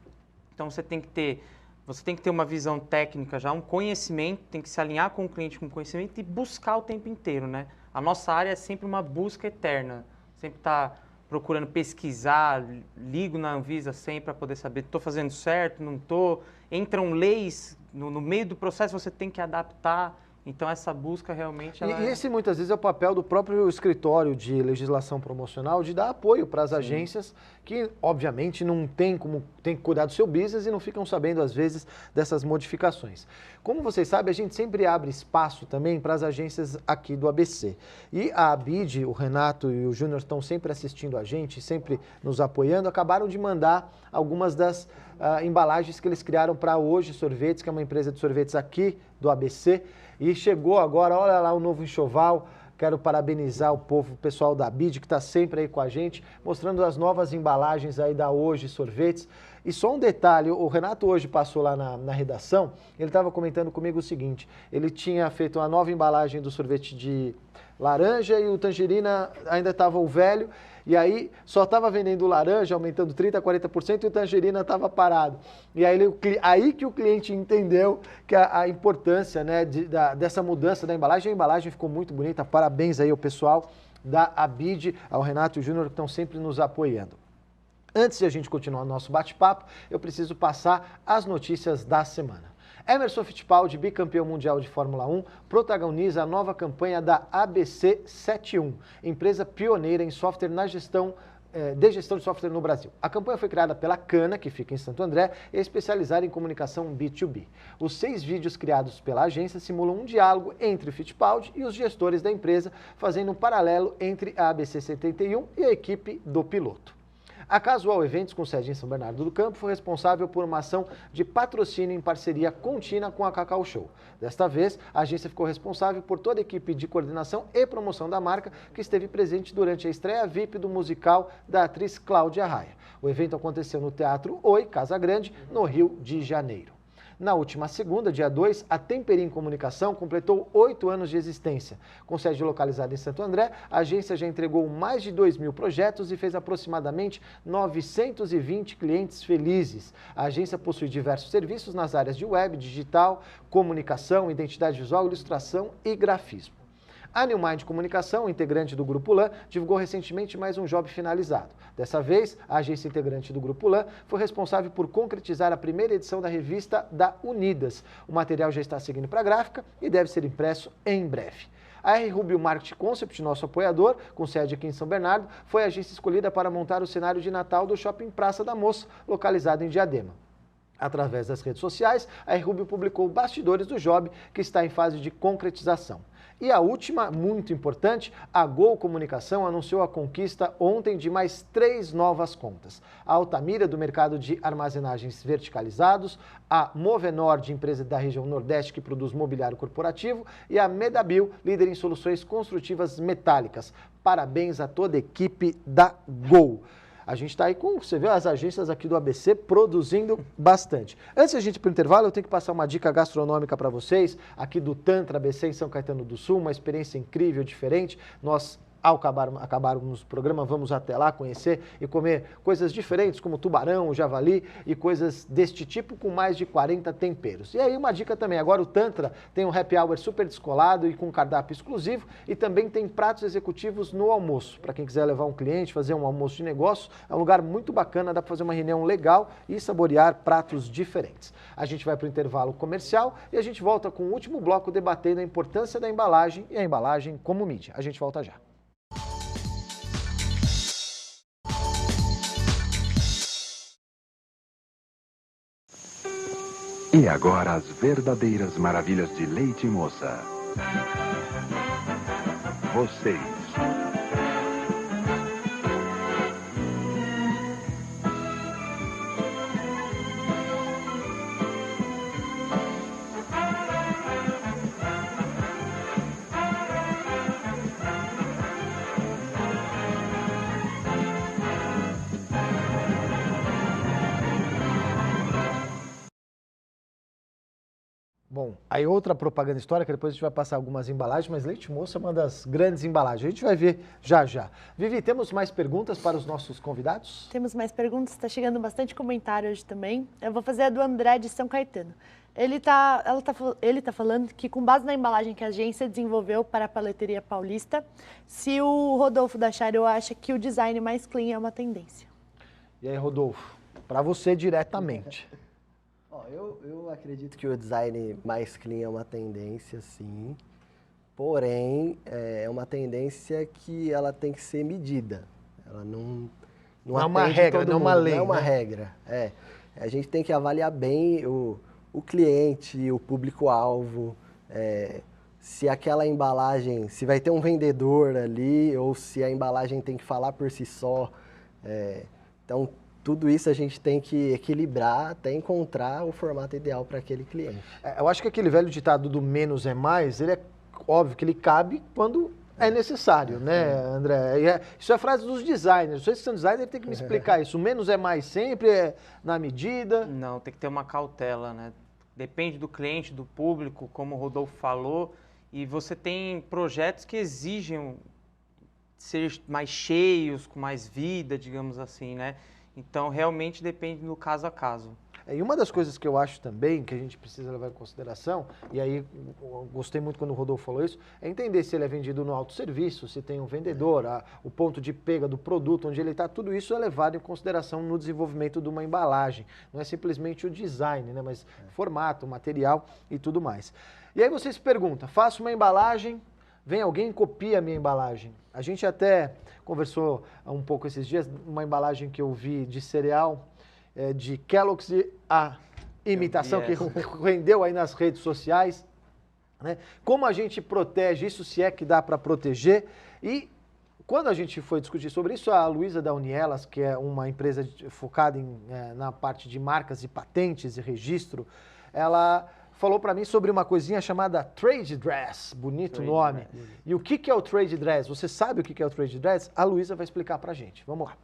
[SPEAKER 3] Então você tem que ter uma visão técnica já, um conhecimento, tem que se alinhar com o cliente com conhecimento e buscar o tempo inteiro, né? A nossa área é sempre uma busca eterna, sempre está procurando pesquisar, ligo na Anvisa sempre para poder saber, estou fazendo certo, não estou. Entram leis, no meio do processo você tem que adaptar. Então essa busca realmente...
[SPEAKER 1] E esse muitas vezes é o papel do próprio escritório de legislação promocional de dar apoio para as agências que, obviamente, não tem que cuidar do seu business e não ficam sabendo, às vezes, dessas modificações. Como vocês sabem, a gente sempre abre espaço também para as agências aqui do ABC. E a ABID, o Renato e o Júnior estão sempre assistindo a gente, sempre nos apoiando, acabaram de mandar algumas das embalagens que eles criaram para Hoje Sorvetes, que é uma empresa de sorvetes aqui do ABC. E chegou agora, olha lá o novo enxoval. Quero parabenizar o pessoal da ABID, que está sempre aí com a gente, mostrando as novas embalagens aí da Hoje Sorvetes. E só um detalhe, o Renato hoje passou lá na redação, ele estava comentando comigo o seguinte, ele tinha feito uma nova embalagem do sorvete de laranja e o tangerina ainda estava o velho, e aí só estava vendendo laranja, aumentando 30%, 40%, e o tangerina estava parado. E aí que o cliente entendeu que a importância, né, dessa mudança da embalagem. A embalagem ficou muito bonita, parabéns aí ao pessoal da ABID, ao Renato e o Júnior, que estão sempre nos apoiando. Antes de a gente continuar o nosso bate-papo, eu preciso passar as notícias da semana. Emerson Fittipaldi, bicampeão mundial de Fórmula 1, protagoniza a nova campanha da ABC 71, empresa pioneira em software de gestão de software no Brasil. A campanha foi criada pela Cana, que fica em Santo André, e é especializada em comunicação B2B. Os 6 vídeos criados pela agência simulam um diálogo entre o Fittipaldi e os gestores da empresa, fazendo um paralelo entre a ABC 71 e a equipe do piloto. A Casual Eventos, com sede em São Bernardo do Campo, foi responsável por uma ação de patrocínio em parceria contínua com a Cacau Show. Desta vez, a agência ficou responsável por toda a equipe de coordenação e promoção da marca, que esteve presente durante a estreia VIP do musical da atriz Cláudia Raia. O evento aconteceu no Teatro Oi, Casa Grande, no Rio de Janeiro. Na última segunda, dia 2, a Temperim Comunicação completou 8 anos de existência. Com sede localizada em Santo André, a agência já entregou mais de 2.000 projetos e fez aproximadamente 920 clientes felizes. A agência possui diversos serviços nas áreas de web, digital, comunicação, identidade visual, ilustração e grafismo. A New Mind Comunicação, integrante do Grupo LAN, divulgou recentemente mais um job finalizado. Dessa vez, a agência integrante do Grupo LAN foi responsável por concretizar a primeira edição da revista da Unidas. O material já está seguindo para a gráfica e deve ser impresso em breve. A R. Rubio Market Concept, nosso apoiador, com sede aqui em São Bernardo, foi a agência escolhida para montar o cenário de Natal do Shopping Praça da Moça, localizado em Diadema. Através das redes sociais, a R. Rubio publicou bastidores do job, que está em fase de concretização. E a última, muito importante, a Gol Comunicação anunciou a conquista ontem de mais 3 novas contas. A Altamira, do mercado de armazenagens verticalizados, a Movenord, empresa da região Nordeste que produz mobiliário corporativo, e a Medabil, líder em soluções construtivas metálicas. Parabéns a toda a equipe da Gol. A gente está aí com, você vê, as agências aqui do ABC produzindo bastante. Antes de a gente ir para o intervalo, eu tenho que passar uma dica gastronômica para vocês, aqui do Tantra ABC em São Caetano do Sul, uma experiência incrível, diferente. Nós, ao acabarmos o programa, vamos até lá conhecer e comer coisas diferentes, como tubarão, javali e coisas deste tipo, com mais de 40 temperos. E aí uma dica também, agora o Tantra tem um happy hour super descolado e com cardápio exclusivo, e também tem pratos executivos no almoço. Para quem quiser levar um cliente, fazer um almoço de negócio, é um lugar muito bacana, dá para fazer uma reunião legal e saborear pratos diferentes. A gente vai para o intervalo comercial e a gente volta com o último bloco debatendo a importância da embalagem e a embalagem como mídia. A gente volta já.
[SPEAKER 11] E agora as verdadeiras maravilhas de Leite Moça. Vocês.
[SPEAKER 1] Bom, aí outra propaganda histórica, depois a gente vai passar algumas embalagens, mas Leite Moça é uma das grandes embalagens. A gente vai ver já já. Vivi, temos mais perguntas para os nossos convidados?
[SPEAKER 4] Temos mais perguntas, está chegando bastante comentário hoje também. Eu vou fazer a do André de São Caetano. Ele tá falando que, com base na embalagem que a agência desenvolveu para a Paleteria Paulista, se o Rodolfo da Chairo acha que o design mais clean é uma tendência.
[SPEAKER 1] E aí, Rodolfo, para você diretamente.
[SPEAKER 2] Eu acredito que o design mais clean é uma tendência, sim. Porém, é uma tendência que ela tem que ser medida. Ela não
[SPEAKER 1] é uma regra, não é uma lei.
[SPEAKER 2] Não é uma
[SPEAKER 1] né?
[SPEAKER 2] regra. A gente tem que avaliar bem o cliente, o público-alvo, se aquela embalagem, se vai ter um vendedor ali ou se a embalagem tem que falar por si só. Então, tudo isso a gente tem que equilibrar até encontrar o formato ideal para aquele cliente.
[SPEAKER 1] Eu acho que aquele velho ditado do menos é mais, ele é óbvio que ele cabe quando é necessário, né, André? Isso é a frase dos designers. Vocês que são designers têm que me explicar isso. O menos é mais sempre, é na medida?
[SPEAKER 3] Não, tem que ter uma cautela, né? Depende do cliente, do público, como o Rodolfo falou. E você tem projetos que exigem ser mais cheios, com mais vida, digamos assim, né? Então, realmente depende do caso a caso.
[SPEAKER 1] E uma das coisas que eu acho também que a gente precisa levar em consideração, e aí eu gostei muito quando o Rodolfo falou isso, é entender se ele é vendido no autosserviço, se tem um vendedor, o ponto de pega do produto, onde ele está, tudo isso é levado em consideração no desenvolvimento de uma embalagem. Não é simplesmente o design, né, mas formato, material e tudo mais. E aí você se pergunta, faço uma embalagem, vem alguém e copia a minha embalagem. A gente até conversou um pouco esses dias, uma embalagem que eu vi de cereal, de Kellogg's, a imitação que rendeu aí nas redes sociais, né? Como a gente protege isso, se é que dá para proteger. E quando a gente foi discutir sobre isso, a Luísa da Unielas, que é uma empresa focada na parte de marcas e patentes e registro, ela falou para mim sobre uma coisinha chamada Trade Dress, bonito nome. E o que é o Trade Dress? Você sabe o que é o Trade Dress? A Luísa vai explicar para a gente. Vamos lá.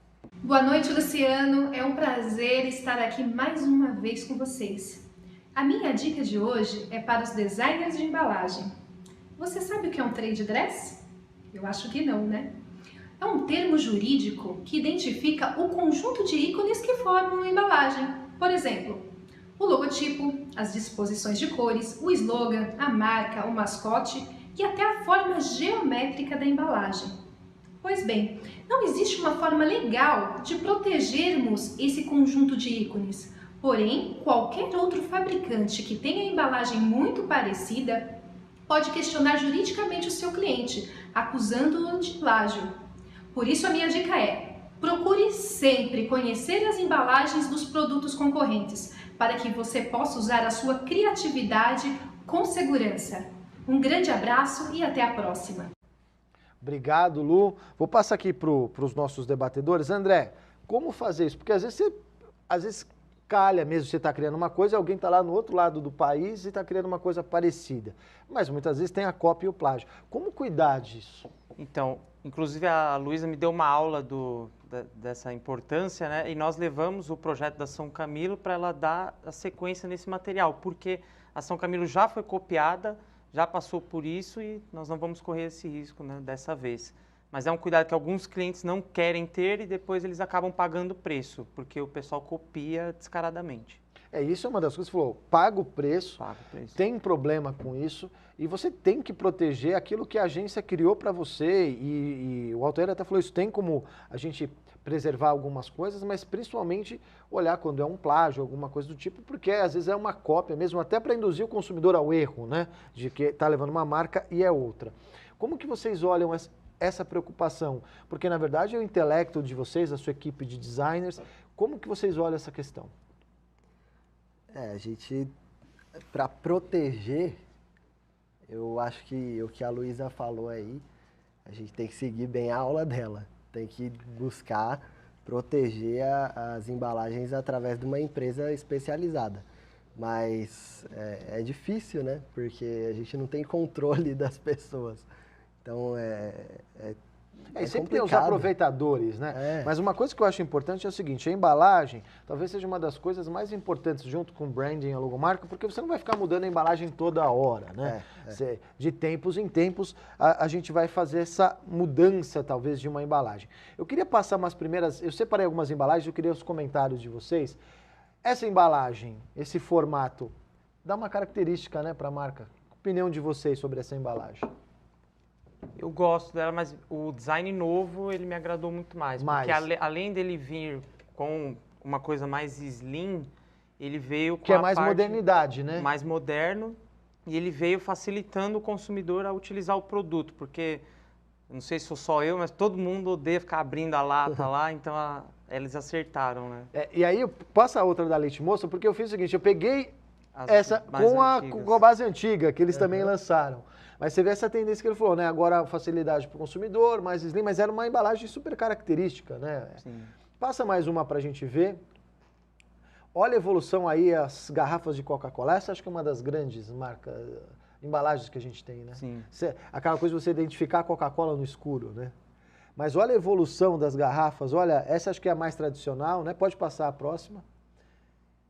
[SPEAKER 12] Boa noite, Luciano. É um prazer estar aqui mais uma vez com vocês. A minha dica de hoje é para os designers de embalagem. Você sabe o que é um trade dress? Eu acho que não, né? É um termo jurídico que identifica o conjunto de ícones que formam a embalagem. Por exemplo, o logotipo, as disposições de cores, o slogan, a marca, o mascote e até a forma geométrica da embalagem. Pois bem, não existe uma forma legal de protegermos esse conjunto de ícones. Porém, qualquer outro fabricante que tenha embalagem muito parecida pode questionar juridicamente o seu cliente, acusando-o de plágio. Por isso a minha dica é: procure sempre conhecer as embalagens dos produtos concorrentes, para que você possa usar a sua criatividade com segurança. Um grande abraço e até a próxima!
[SPEAKER 1] Obrigado, Lu. Vou passar aqui para os nossos debatedores. André, como fazer isso? Porque às vezes calha mesmo, você está criando uma coisa e alguém está lá no outro lado do país e está criando uma coisa parecida. Mas muitas vezes tem a cópia e o plágio. Como cuidar disso?
[SPEAKER 3] Então, inclusive a Luísa me deu uma aula dessa importância, né? E nós levamos o projeto da São Camilo para ela dar a sequência nesse material, porque a São Camilo já foi copiada, já passou por isso e nós não vamos correr esse risco, né, dessa vez. Mas é um cuidado que alguns clientes não querem ter e depois eles acabam pagando o preço, porque o pessoal copia descaradamente.
[SPEAKER 1] Isso é uma das coisas que você falou, paga o preço, tem problema com isso e você tem que proteger aquilo que a agência criou para você e o Altair até falou isso, tem como a gente preservar algumas coisas, mas principalmente olhar quando é um plágio, alguma coisa do tipo, porque às vezes é uma cópia mesmo, até para induzir o consumidor ao erro, né, de que está levando uma marca e é outra. Como que vocês olham essa preocupação? Porque na verdade é o intelecto de vocês, a sua equipe de designers, como que vocês olham essa questão?
[SPEAKER 2] A gente, para proteger, eu acho que o que a Luísa falou aí, a gente tem que seguir bem a aula dela. Tem que buscar proteger as embalagens através de uma empresa especializada. Mas é difícil, né? Porque a gente não tem controle das pessoas. Então,
[SPEAKER 1] sempre tem os aproveitadores, né? Mas uma coisa que eu acho importante é o seguinte, a embalagem talvez seja uma das coisas mais importantes junto com o branding e a logomarca, porque você não vai ficar mudando a embalagem toda hora, né? De tempos em tempos a gente vai fazer essa mudança talvez de uma embalagem. Eu queria passar umas primeiras, eu separei algumas embalagens, eu queria os comentários de vocês. Essa embalagem, esse formato, dá uma característica, né, para a marca. Opinião de vocês sobre essa embalagem?
[SPEAKER 3] Eu gosto dela, mas o design novo, ele me agradou muito mais. Porque além dele vir com uma coisa mais slim, ele veio com
[SPEAKER 1] que é mais modernidade, né?
[SPEAKER 3] Mais moderno e ele veio facilitando o consumidor a utilizar o produto, porque, não sei se sou só eu, mas todo mundo odeia ficar abrindo a lata lá, então eles acertaram, né?
[SPEAKER 1] E aí, passa a outra da Leite Moça, porque eu fiz o seguinte, eu peguei essa com a base antiga, que eles também lançaram. Mas você vê essa tendência que ele falou, né? Agora facilidade para o consumidor, mais slim, mas era uma embalagem super característica, né?
[SPEAKER 3] Sim.
[SPEAKER 1] Passa mais uma para a gente ver. Olha a evolução aí, as garrafas de Coca-Cola. Essa acho que é uma das grandes embalagens que a gente tem, né?
[SPEAKER 3] Sim.
[SPEAKER 1] Aquela coisa de você identificar a Coca-Cola no escuro, né? Mas olha a evolução das garrafas. Olha, essa acho que é a mais tradicional, né? Pode passar a próxima.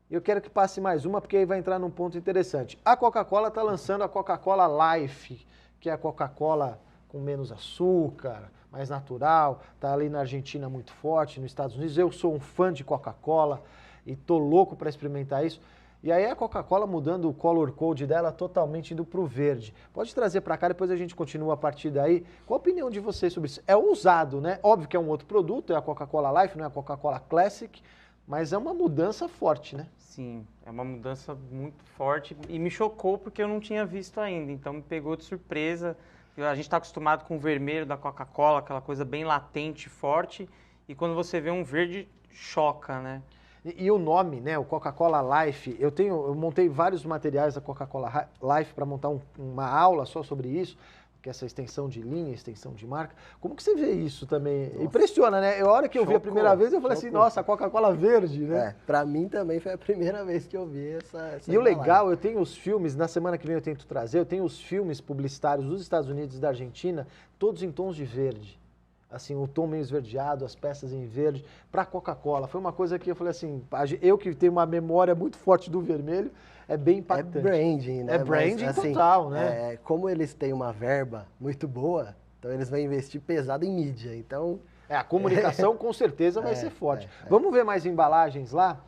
[SPEAKER 1] Eu quero que passe mais uma, porque aí vai entrar num ponto interessante. A Coca-Cola está lançando a Coca-Cola Life, que é a Coca-Cola com menos açúcar, mais natural. Está ali na Argentina muito forte, nos Estados Unidos. Eu sou um fã de Coca-Cola e tô louco para experimentar isso. E aí a Coca-Cola mudando o color code dela totalmente, indo para o verde. Pode trazer para cá, depois a gente continua a partir daí. Qual a opinião de vocês sobre isso? É ousado, né? Óbvio que é um outro produto, é a Coca-Cola Life, não é a Coca-Cola Classic, mas é uma mudança forte, né?
[SPEAKER 3] Sim, é uma mudança muito forte e me chocou porque eu não tinha visto ainda, então me pegou de surpresa. A gente está acostumado com o vermelho da Coca-Cola, aquela coisa bem latente, forte, e quando você vê um verde, choca, né?
[SPEAKER 1] E o nome, né, o Coca-Cola Life, eu montei vários materiais da Coca-Cola Life para montar uma aula só sobre isso, que é essa extensão de linha, extensão de marca. Como que você vê isso também? Nossa. Impressiona, né? A hora que eu vi a primeira vez, eu falei assim, nossa, a Coca-Cola verde, né?
[SPEAKER 2] Para mim também foi a primeira vez que eu vi essa
[SPEAKER 1] E o legal, eu tenho os filmes, na semana que vem eu tento trazer, eu tenho os filmes publicitários dos Estados Unidos e da Argentina, todos em tons de verde. Assim, o tom meio esverdeado, as peças em verde, para a Coca-Cola. Foi uma coisa que eu falei assim, eu que tenho uma memória muito forte do vermelho, é bem impactante.
[SPEAKER 2] É branding, né?
[SPEAKER 1] É branding mas, assim, total, né?
[SPEAKER 2] Como eles têm uma verba muito boa, então eles vão investir pesado em mídia, então...
[SPEAKER 1] A comunicação com certeza vai ser forte. Vamos ver mais embalagens lá?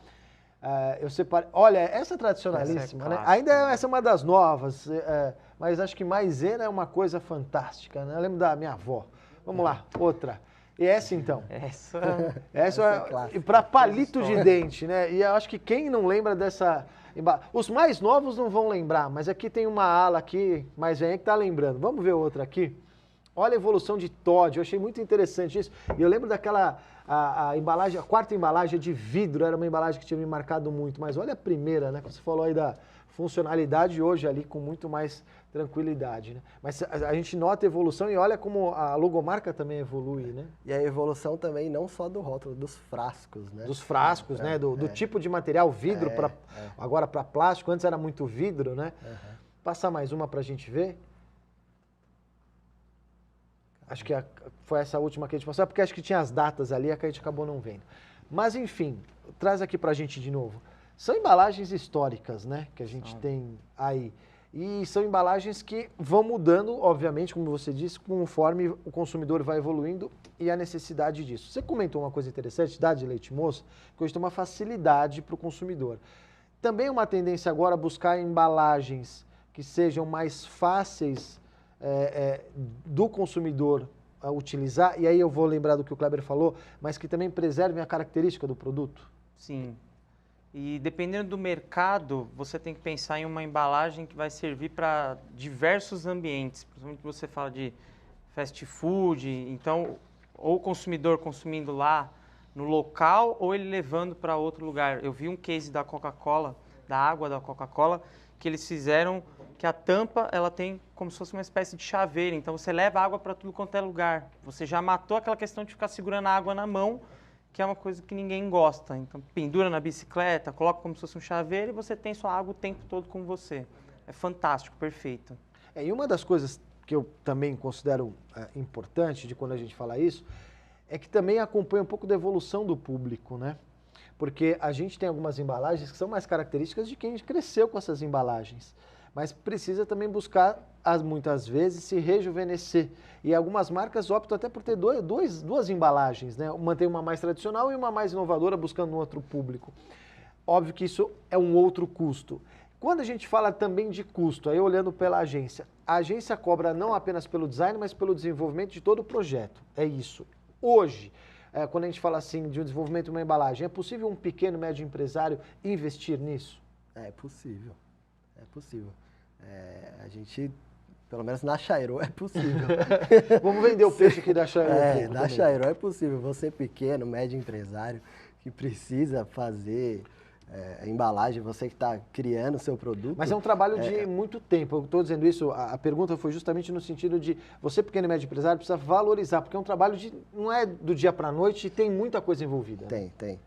[SPEAKER 1] Eu separei... Olha, essa tradicionalíssima, essa né? Ainda essa é uma das novas, mas acho que maisena é uma coisa fantástica, né? Eu lembro da minha avó. Vamos lá, outra. E essa então?
[SPEAKER 3] Essa
[SPEAKER 1] é para palito de dente, né? E eu acho que quem não lembra dessa... Os mais novos não vão lembrar, mas aqui tem uma ala aqui, mais velha que tá lembrando. Vamos ver outra aqui? Olha a evolução de Toddy, eu achei muito interessante isso. E eu lembro daquela, a embalagem, a quarta embalagem de vidro, era uma embalagem que tinha me marcado muito. Mas olha a primeira, né? Que você falou aí da funcionalidade hoje ali com muito mais tranquilidade, né? Mas a gente nota a evolução e olha como a logomarca também evolui, né?
[SPEAKER 2] E a evolução também não só do rótulo, dos frascos, né?
[SPEAKER 1] Dos frascos, né? Do tipo de material, vidro agora para plástico, antes era muito vidro, né? Passar mais uma para a gente ver. Acho que foi essa última que a gente passou, porque acho que tinha as datas ali, que a gente acabou não vendo. Mas enfim, traz aqui para a gente de novo. São embalagens históricas, né? Que a gente tem aí. E são embalagens que vão mudando, obviamente, como você disse, conforme o consumidor vai evoluindo e a necessidade disso. Você comentou uma coisa interessante, da de Leite Moça, que hoje tem uma facilidade para o consumidor. Também uma tendência agora a buscar embalagens que sejam mais fáceis do consumidor a utilizar, e aí eu vou lembrar do que o Kleber falou, mas que também preservem a característica do produto.
[SPEAKER 3] Sim. E dependendo do mercado, você tem que pensar em uma embalagem que vai servir para diversos ambientes. Principalmente você fala de fast food, então ou o consumidor consumindo lá no local ou ele levando para outro lugar. Eu vi um case da Coca-Cola, da água da Coca-Cola, que eles fizeram que a tampa ela tem como se fosse uma espécie de chaveiro. Então você leva água para tudo quanto é lugar. Você já matou aquela questão de ficar segurando a água na mão, que é uma coisa que ninguém gosta. Então, pendura na bicicleta, coloca como se fosse um chaveiro e você tem sua água o tempo todo com você. É fantástico, perfeito.
[SPEAKER 1] E uma das coisas que eu também considero importante de quando a gente fala isso, é que também acompanha um pouco da evolução do público, né? Porque a gente tem algumas embalagens que são mais características de quem cresceu com essas embalagens. Mas precisa também buscar, muitas vezes, se rejuvenescer. E algumas marcas optam até por ter duas embalagens, né? Manter uma mais tradicional e uma mais inovadora, buscando um outro público. Óbvio que isso é um outro custo. Quando a gente fala também de custo, aí olhando pela agência, a agência cobra não apenas pelo design, mas pelo desenvolvimento de todo o projeto. É isso. Hoje, quando a gente fala assim de um desenvolvimento de uma embalagem, é possível um pequeno, médio empresário investir nisso?
[SPEAKER 2] É possível. É possível. A gente, pelo menos na Chairo, é possível.
[SPEAKER 1] Vamos vender o peixe aqui da Chairo.
[SPEAKER 2] Na Chairo é possível. Você pequeno, médio empresário, que precisa fazer a embalagem, você que está criando o seu produto.
[SPEAKER 1] Mas é um trabalho de muito tempo. Eu estou dizendo isso, a pergunta foi justamente no sentido de você, pequeno e médio empresário, precisa valorizar, porque é um trabalho não é do dia para a noite e tem muita coisa envolvida.
[SPEAKER 2] Tem.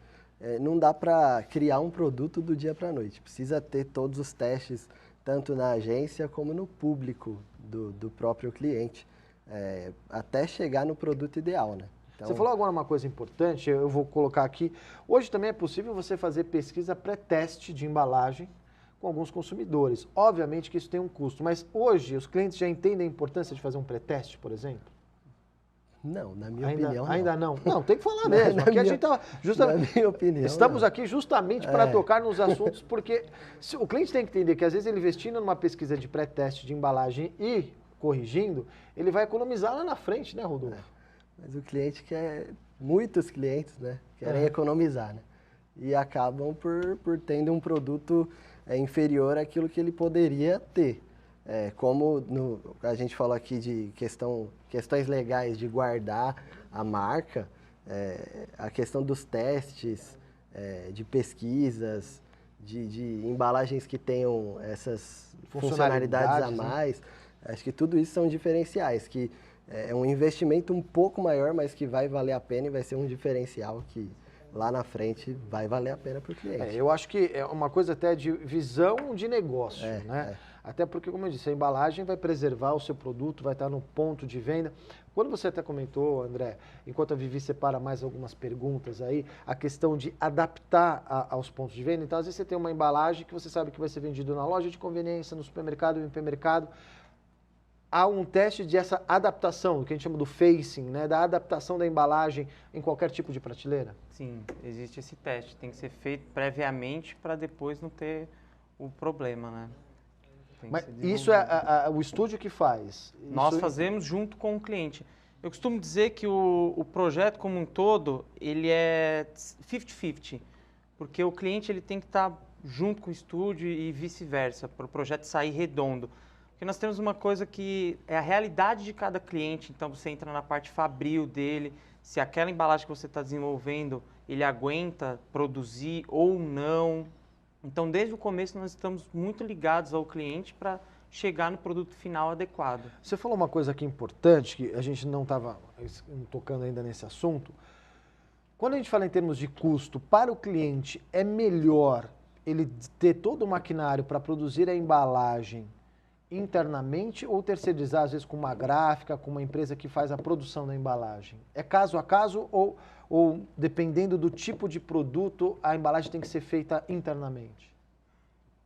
[SPEAKER 2] Não dá para criar um produto do dia para a noite. Precisa ter todos os testes, tanto na agência como no público do próprio cliente, até chegar no produto ideal, né? Então,
[SPEAKER 1] você falou agora uma coisa importante, eu vou colocar aqui. Hoje também é possível você fazer pesquisa pré-teste de embalagem com alguns consumidores. Obviamente que isso tem um custo, mas hoje os clientes já entendem a importância de fazer um pré-teste, por exemplo?
[SPEAKER 2] Não, na minha opinião, não.
[SPEAKER 1] Ainda não? Não, tem que falar mesmo. Aqui a gente tá justamente,
[SPEAKER 2] na minha opinião,
[SPEAKER 1] estamos aqui justamente para tocar nos assuntos, porque o cliente tem que entender que às vezes ele investindo numa pesquisa de pré-teste de embalagem e corrigindo, ele vai economizar lá na frente, né, Rodolfo?
[SPEAKER 2] Mas o cliente muitos clientes, né, querem economizar, né? E acabam por tendo um produto inferior àquilo que ele poderia ter. Como a gente falou aqui de questões legais de guardar a marca, a questão dos testes, de pesquisas, de embalagens que tenham essas funcionalidades a mais, acho que tudo isso são diferenciais, que é um investimento um pouco maior, mas que vai valer a pena e vai ser um diferencial que lá na frente vai valer a pena para o cliente.
[SPEAKER 1] Eu acho que é uma coisa até de visão de negócio, né? Até porque, como eu disse, a embalagem vai preservar o seu produto, vai estar no ponto de venda. Quando você até comentou, André, enquanto a Vivi separa mais algumas perguntas aí, a questão de adaptar aos pontos de venda. Então, às vezes você tem uma embalagem que você sabe que vai ser vendido na loja de conveniência, no supermercado, no hipermercado. Há um teste dessa adaptação, o que a gente chama do facing, né? Da adaptação da embalagem em qualquer tipo de prateleira?
[SPEAKER 3] Sim, existe esse teste. Tem que ser feito previamente para depois não ter o problema, né?
[SPEAKER 1] Mas isso é o estúdio que faz?
[SPEAKER 3] Nós fazemos junto com o cliente. Eu costumo dizer que o projeto como um todo, ele é 50-50, porque o cliente ele tem que estar junto com o estúdio e vice-versa, para o projeto sair redondo. Porque nós temos uma coisa que é a realidade de cada cliente, então você entra na parte fabril dele, se aquela embalagem que você está desenvolvendo, ele aguenta produzir ou não. Então, desde o começo, nós estamos muito ligados ao cliente para chegar no produto final adequado.
[SPEAKER 1] Você falou uma coisa aqui importante, que a gente não estava tocando ainda nesse assunto. Quando a gente fala em termos de custo, para o cliente, é melhor ele ter todo o maquinário para produzir a embalagem internamente ou terceirizar, às vezes, com uma gráfica, com uma empresa que faz a produção da embalagem? É caso a caso ou dependendo do tipo de produto, a embalagem tem que ser feita internamente?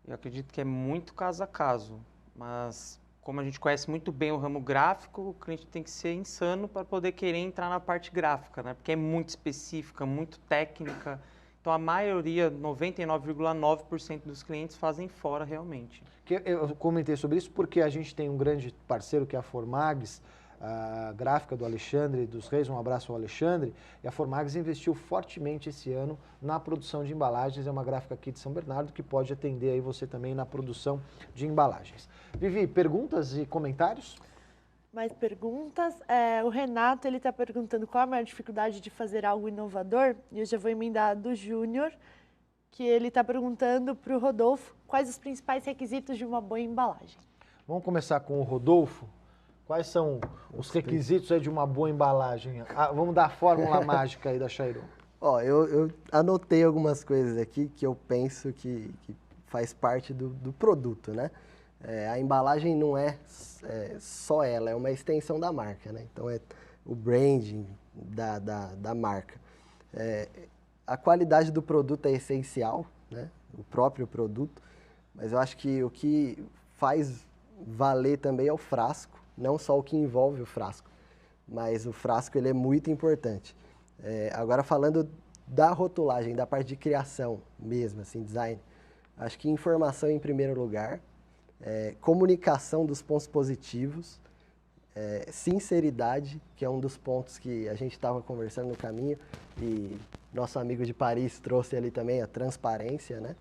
[SPEAKER 3] Eu acredito que é muito caso a caso, mas como a gente conhece muito bem o ramo gráfico, o cliente tem que ser insano para poder querer entrar na parte gráfica, né? Porque é muito específica, muito técnica. Então, a maioria, 99,9% dos clientes fazem fora realmente.
[SPEAKER 1] Eu comentei sobre isso porque a gente tem um grande parceiro que é a Formags, a gráfica do Alexandre dos Reis, um abraço ao Alexandre, e a Formags investiu fortemente esse ano na produção de embalagens, é uma gráfica aqui de São Bernardo que pode atender aí você também na produção de embalagens. Vivi, perguntas e comentários?
[SPEAKER 4] Mais perguntas. O Renato ele está perguntando qual a maior dificuldade de fazer algo inovador. E eu já vou emendar do Júnior, que ele está perguntando para o Rodolfo quais os principais requisitos de uma boa embalagem.
[SPEAKER 1] Vamos começar com o Rodolfo. Quais são os requisitos aí de uma boa embalagem? Vamos dar a fórmula mágica aí da Chairo.
[SPEAKER 2] Eu anotei algumas coisas aqui que eu penso que faz parte do produto, né? A embalagem não é só ela, é uma extensão da marca, né? Então, é o branding da marca. A qualidade do produto é essencial, né? O próprio produto, mas eu acho que o que faz valer também é o frasco, não só o que envolve o frasco, mas o frasco ele é muito importante. Agora, falando da rotulagem, da parte de criação mesmo, assim, design, acho que informação em primeiro lugar, comunicação dos pontos positivos, sinceridade, que é um dos pontos que a gente estava conversando no caminho, e nosso amigo de Paris trouxe ali também a transparência, né?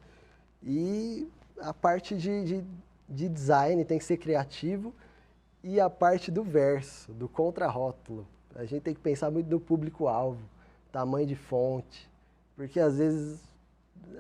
[SPEAKER 2] E a parte de de design, tem que ser criativo, e a parte do verso, do contrarótulo. A gente tem que pensar muito no público-alvo, tamanho de fonte, porque às vezes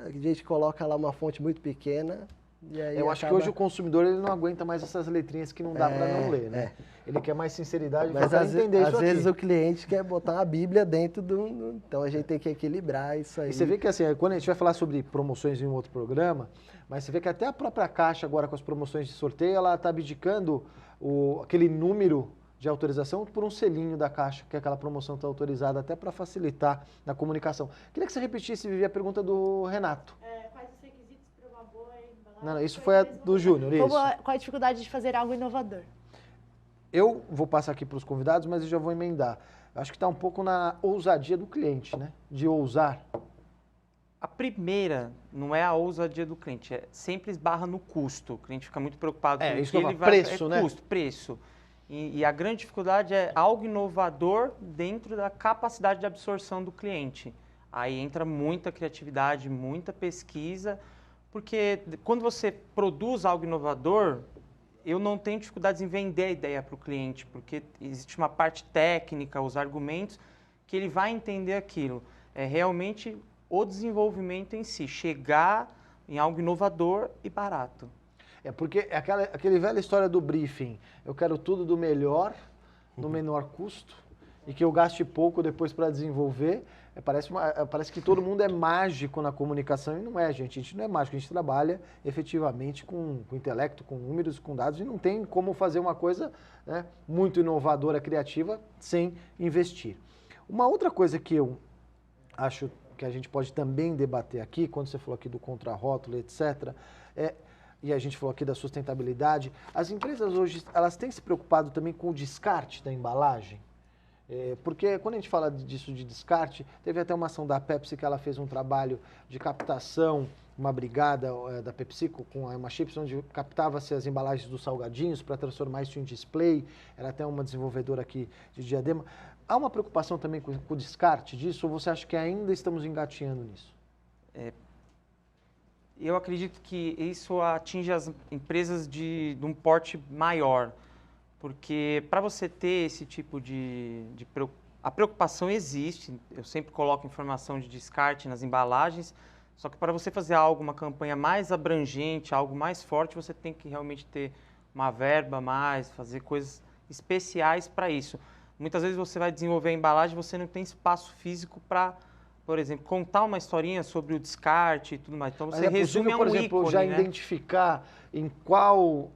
[SPEAKER 2] a gente coloca lá uma fonte muito pequena e aí
[SPEAKER 1] eu acho que hoje o consumidor ele não aguenta mais essas letrinhas que não dá para não ler, né? Ele quer mais sinceridade para entender isso aqui.
[SPEAKER 2] Às vezes o cliente quer botar uma Bíblia dentro do... Então a gente tem que equilibrar isso aí.
[SPEAKER 1] E você vê que assim, quando a gente vai falar sobre promoções em um outro programa, mas você vê que até a própria Caixa agora com as promoções de sorteio, ela está abdicando aquele número de autorização por um selinho da Caixa, que aquela promoção está autorizada até para facilitar na comunicação. Queria que você repetisse, Vivi, a pergunta do Renato.
[SPEAKER 4] Quais os requisitos para uma boa embalagem?
[SPEAKER 1] Não, isso foi a do Júnior, isso.
[SPEAKER 4] Qual a dificuldade de fazer algo inovador?
[SPEAKER 1] Eu vou passar aqui para os convidados, mas eu já vou emendar. Eu acho que está um pouco na ousadia do cliente, né? De ousar.
[SPEAKER 3] A primeira não é a ousadia do cliente, sempre esbarra no custo. O cliente fica muito preocupado com
[SPEAKER 1] isso que ele vai... Preço, né?
[SPEAKER 3] Custo, preço. E a grande dificuldade é algo inovador dentro da capacidade de absorção do cliente. Aí entra muita criatividade, muita pesquisa, porque quando você produz algo inovador, eu não tenho dificuldades em vender a ideia para o cliente, porque existe uma parte técnica, os argumentos, que ele vai entender aquilo. É realmente o desenvolvimento em si, chegar em algo inovador e barato.
[SPEAKER 1] Porque aquele velha história do briefing, eu quero tudo do melhor, no menor custo, e que eu gaste pouco depois para desenvolver. Parece que todo mundo é mágico na comunicação, e não é, gente. A gente não é mágico, a gente trabalha efetivamente com intelecto, com números, com dados, e não tem como fazer uma coisa, né, muito inovadora, criativa, sem investir. Uma outra coisa que eu acho que a gente pode também debater aqui, quando você falou aqui do contrarótulo, etc., e a gente falou aqui da sustentabilidade, as empresas hoje, elas têm se preocupado também com o descarte da embalagem? Porque quando a gente fala disso de descarte, teve até uma ação da Pepsi que ela fez um trabalho de captação, uma brigada da PepsiCo com uma chips, onde captava-se as embalagens dos salgadinhos para transformar isso em display, era até uma desenvolvedora aqui de Diadema. Há uma preocupação também com o descarte disso, ou você acha que ainda estamos engatinhando nisso?
[SPEAKER 3] Eu acredito que isso atinge as empresas de um porte maior, porque para você ter esse tipo a preocupação existe, eu sempre coloco informação de descarte nas embalagens, só que para você fazer uma campanha mais abrangente, algo mais forte, você tem que realmente ter uma verba a mais, fazer coisas especiais para isso. Muitas vezes você vai desenvolver a embalagem e você não tem espaço físico para, por exemplo, contar uma historinha sobre o descarte e tudo mais. Então você resume a um ícone,
[SPEAKER 1] por exemplo, já identificar em qual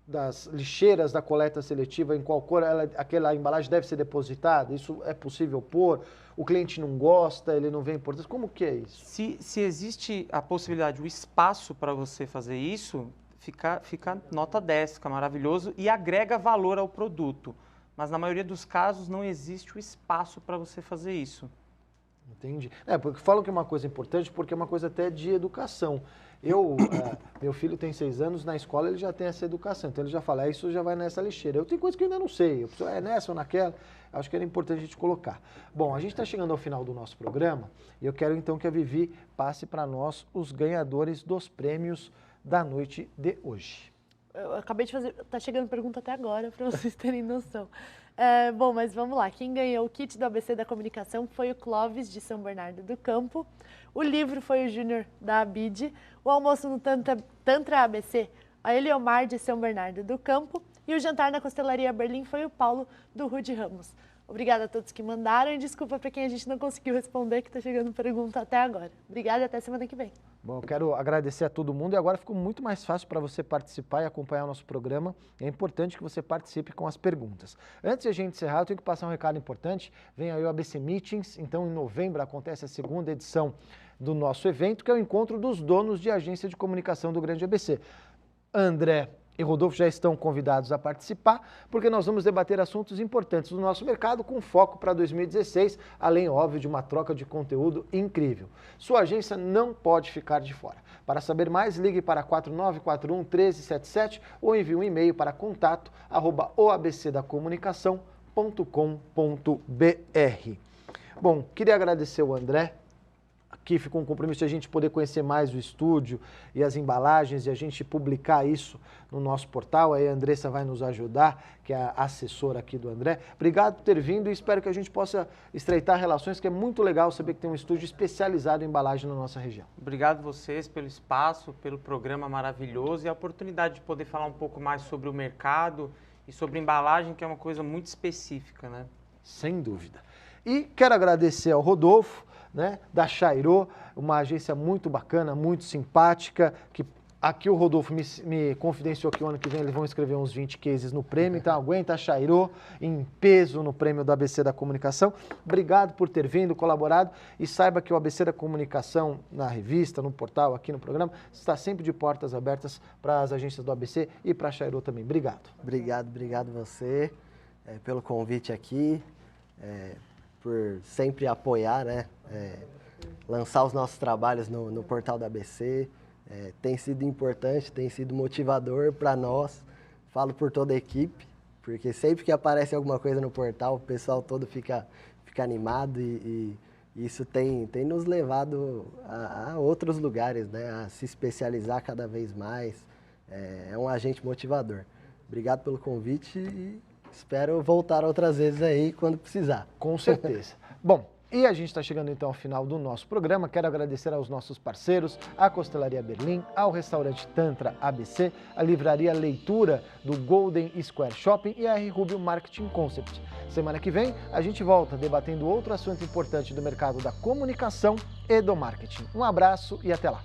[SPEAKER 1] das lixeiras da coleta seletiva, em qual cor aquela embalagem deve ser depositada? Isso é possível pôr? O cliente não gosta, ele não vê importância? Como que é isso?
[SPEAKER 3] Se existe a possibilidade, o espaço para você fazer isso, fica nota 10, fica maravilhoso e agrega valor ao produto. Mas na maioria dos casos não existe o espaço para você fazer isso.
[SPEAKER 1] Entendi. Porque falam que é uma coisa importante, porque é uma coisa até de educação. Meu filho tem 6 anos, na escola ele já tem essa educação, então ele já fala, isso já vai nessa lixeira. Eu tenho coisa que eu ainda não sei, nessa ou naquela, acho que era importante a gente colocar. Bom, a gente está chegando ao final do nosso programa, e eu quero então que a Vivi passe para nós os ganhadores dos prêmios da noite de hoje.
[SPEAKER 4] Eu acabei de fazer, tá chegando pergunta até agora, para vocês terem noção. Bom, mas vamos lá. Quem ganhou o kit do ABC da Comunicação foi o Clóvis, de São Bernardo do Campo. O livro foi o Júnior, da Abide. O almoço no Tantra ABC, a Eliomar, de São Bernardo do Campo. E o jantar na Costelaria Berlim foi o Paulo, do Rude Ramos. Obrigada a todos que mandaram e desculpa para quem a gente não conseguiu responder, que está chegando pergunta até agora. Obrigada e até semana que vem.
[SPEAKER 1] Bom, eu quero agradecer a todo mundo e agora ficou muito mais fácil para você participar e acompanhar o nosso programa. É importante que você participe com as perguntas. Antes de a gente encerrar, eu tenho que passar um recado importante. Vem aí o ABC Meetings, então em novembro acontece a segunda edição do nosso evento, que é o encontro dos donos de agência de comunicação do Grande ABC. André e Rodolfo já estão convidados a participar, porque nós vamos debater assuntos importantes do nosso mercado com foco para 2016, além, óbvio, de uma troca de conteúdo incrível. Sua agência não pode ficar de fora. Para saber mais, ligue para 4941-1377 ou envie um e-mail para contato@oabcdacomunicação.com.br. Bom, queria agradecer o André, aqui fica um compromisso de a gente poder conhecer mais o estúdio e as embalagens e a gente publicar isso no nosso portal. Aí a Andressa vai nos ajudar, que é a assessora aqui do André. Obrigado por ter vindo e espero que a gente possa estreitar relações, que é muito legal saber que tem um estúdio especializado em embalagem na nossa região.
[SPEAKER 3] Obrigado vocês pelo espaço, pelo programa maravilhoso e a oportunidade de poder falar um pouco mais sobre o mercado e sobre embalagem, que é uma coisa muito específica, né?
[SPEAKER 1] Sem dúvida. E quero agradecer ao Rodolfo, né, da Chairô, uma agência muito bacana, muito simpática, que aqui o Rodolfo me confidenciou que o ano que vem eles vão escrever uns 20 cases no prêmio, então aguenta a Chairô em peso no prêmio do ABC da Comunicação. Obrigado por ter vindo, colaborado, e saiba que o ABC da Comunicação na revista, no portal, aqui no programa, está sempre de portas abertas para as agências do ABC e para a Chairô também. Obrigado.
[SPEAKER 2] Obrigado você pelo convite aqui, por sempre apoiar, né, lançar os nossos trabalhos no portal da ABC. Tem sido importante, tem sido motivador para nós, falo por toda a equipe, porque sempre que aparece alguma coisa no portal, o pessoal todo fica animado e isso tem nos levado a outros lugares, né, a se especializar cada vez mais. É um agente motivador. Obrigado pelo convite e espero voltar outras vezes aí quando precisar.
[SPEAKER 1] Com certeza. Bom, e a gente está chegando então ao final do nosso programa. Quero agradecer aos nossos parceiros, a Costelaria Berlim, ao restaurante Tantra ABC, a livraria Leitura do Golden Square Shopping e a R. Rubio Marketing Concept. Semana que vem a gente volta debatendo outro assunto importante do mercado da comunicação e do marketing. Um abraço e até lá.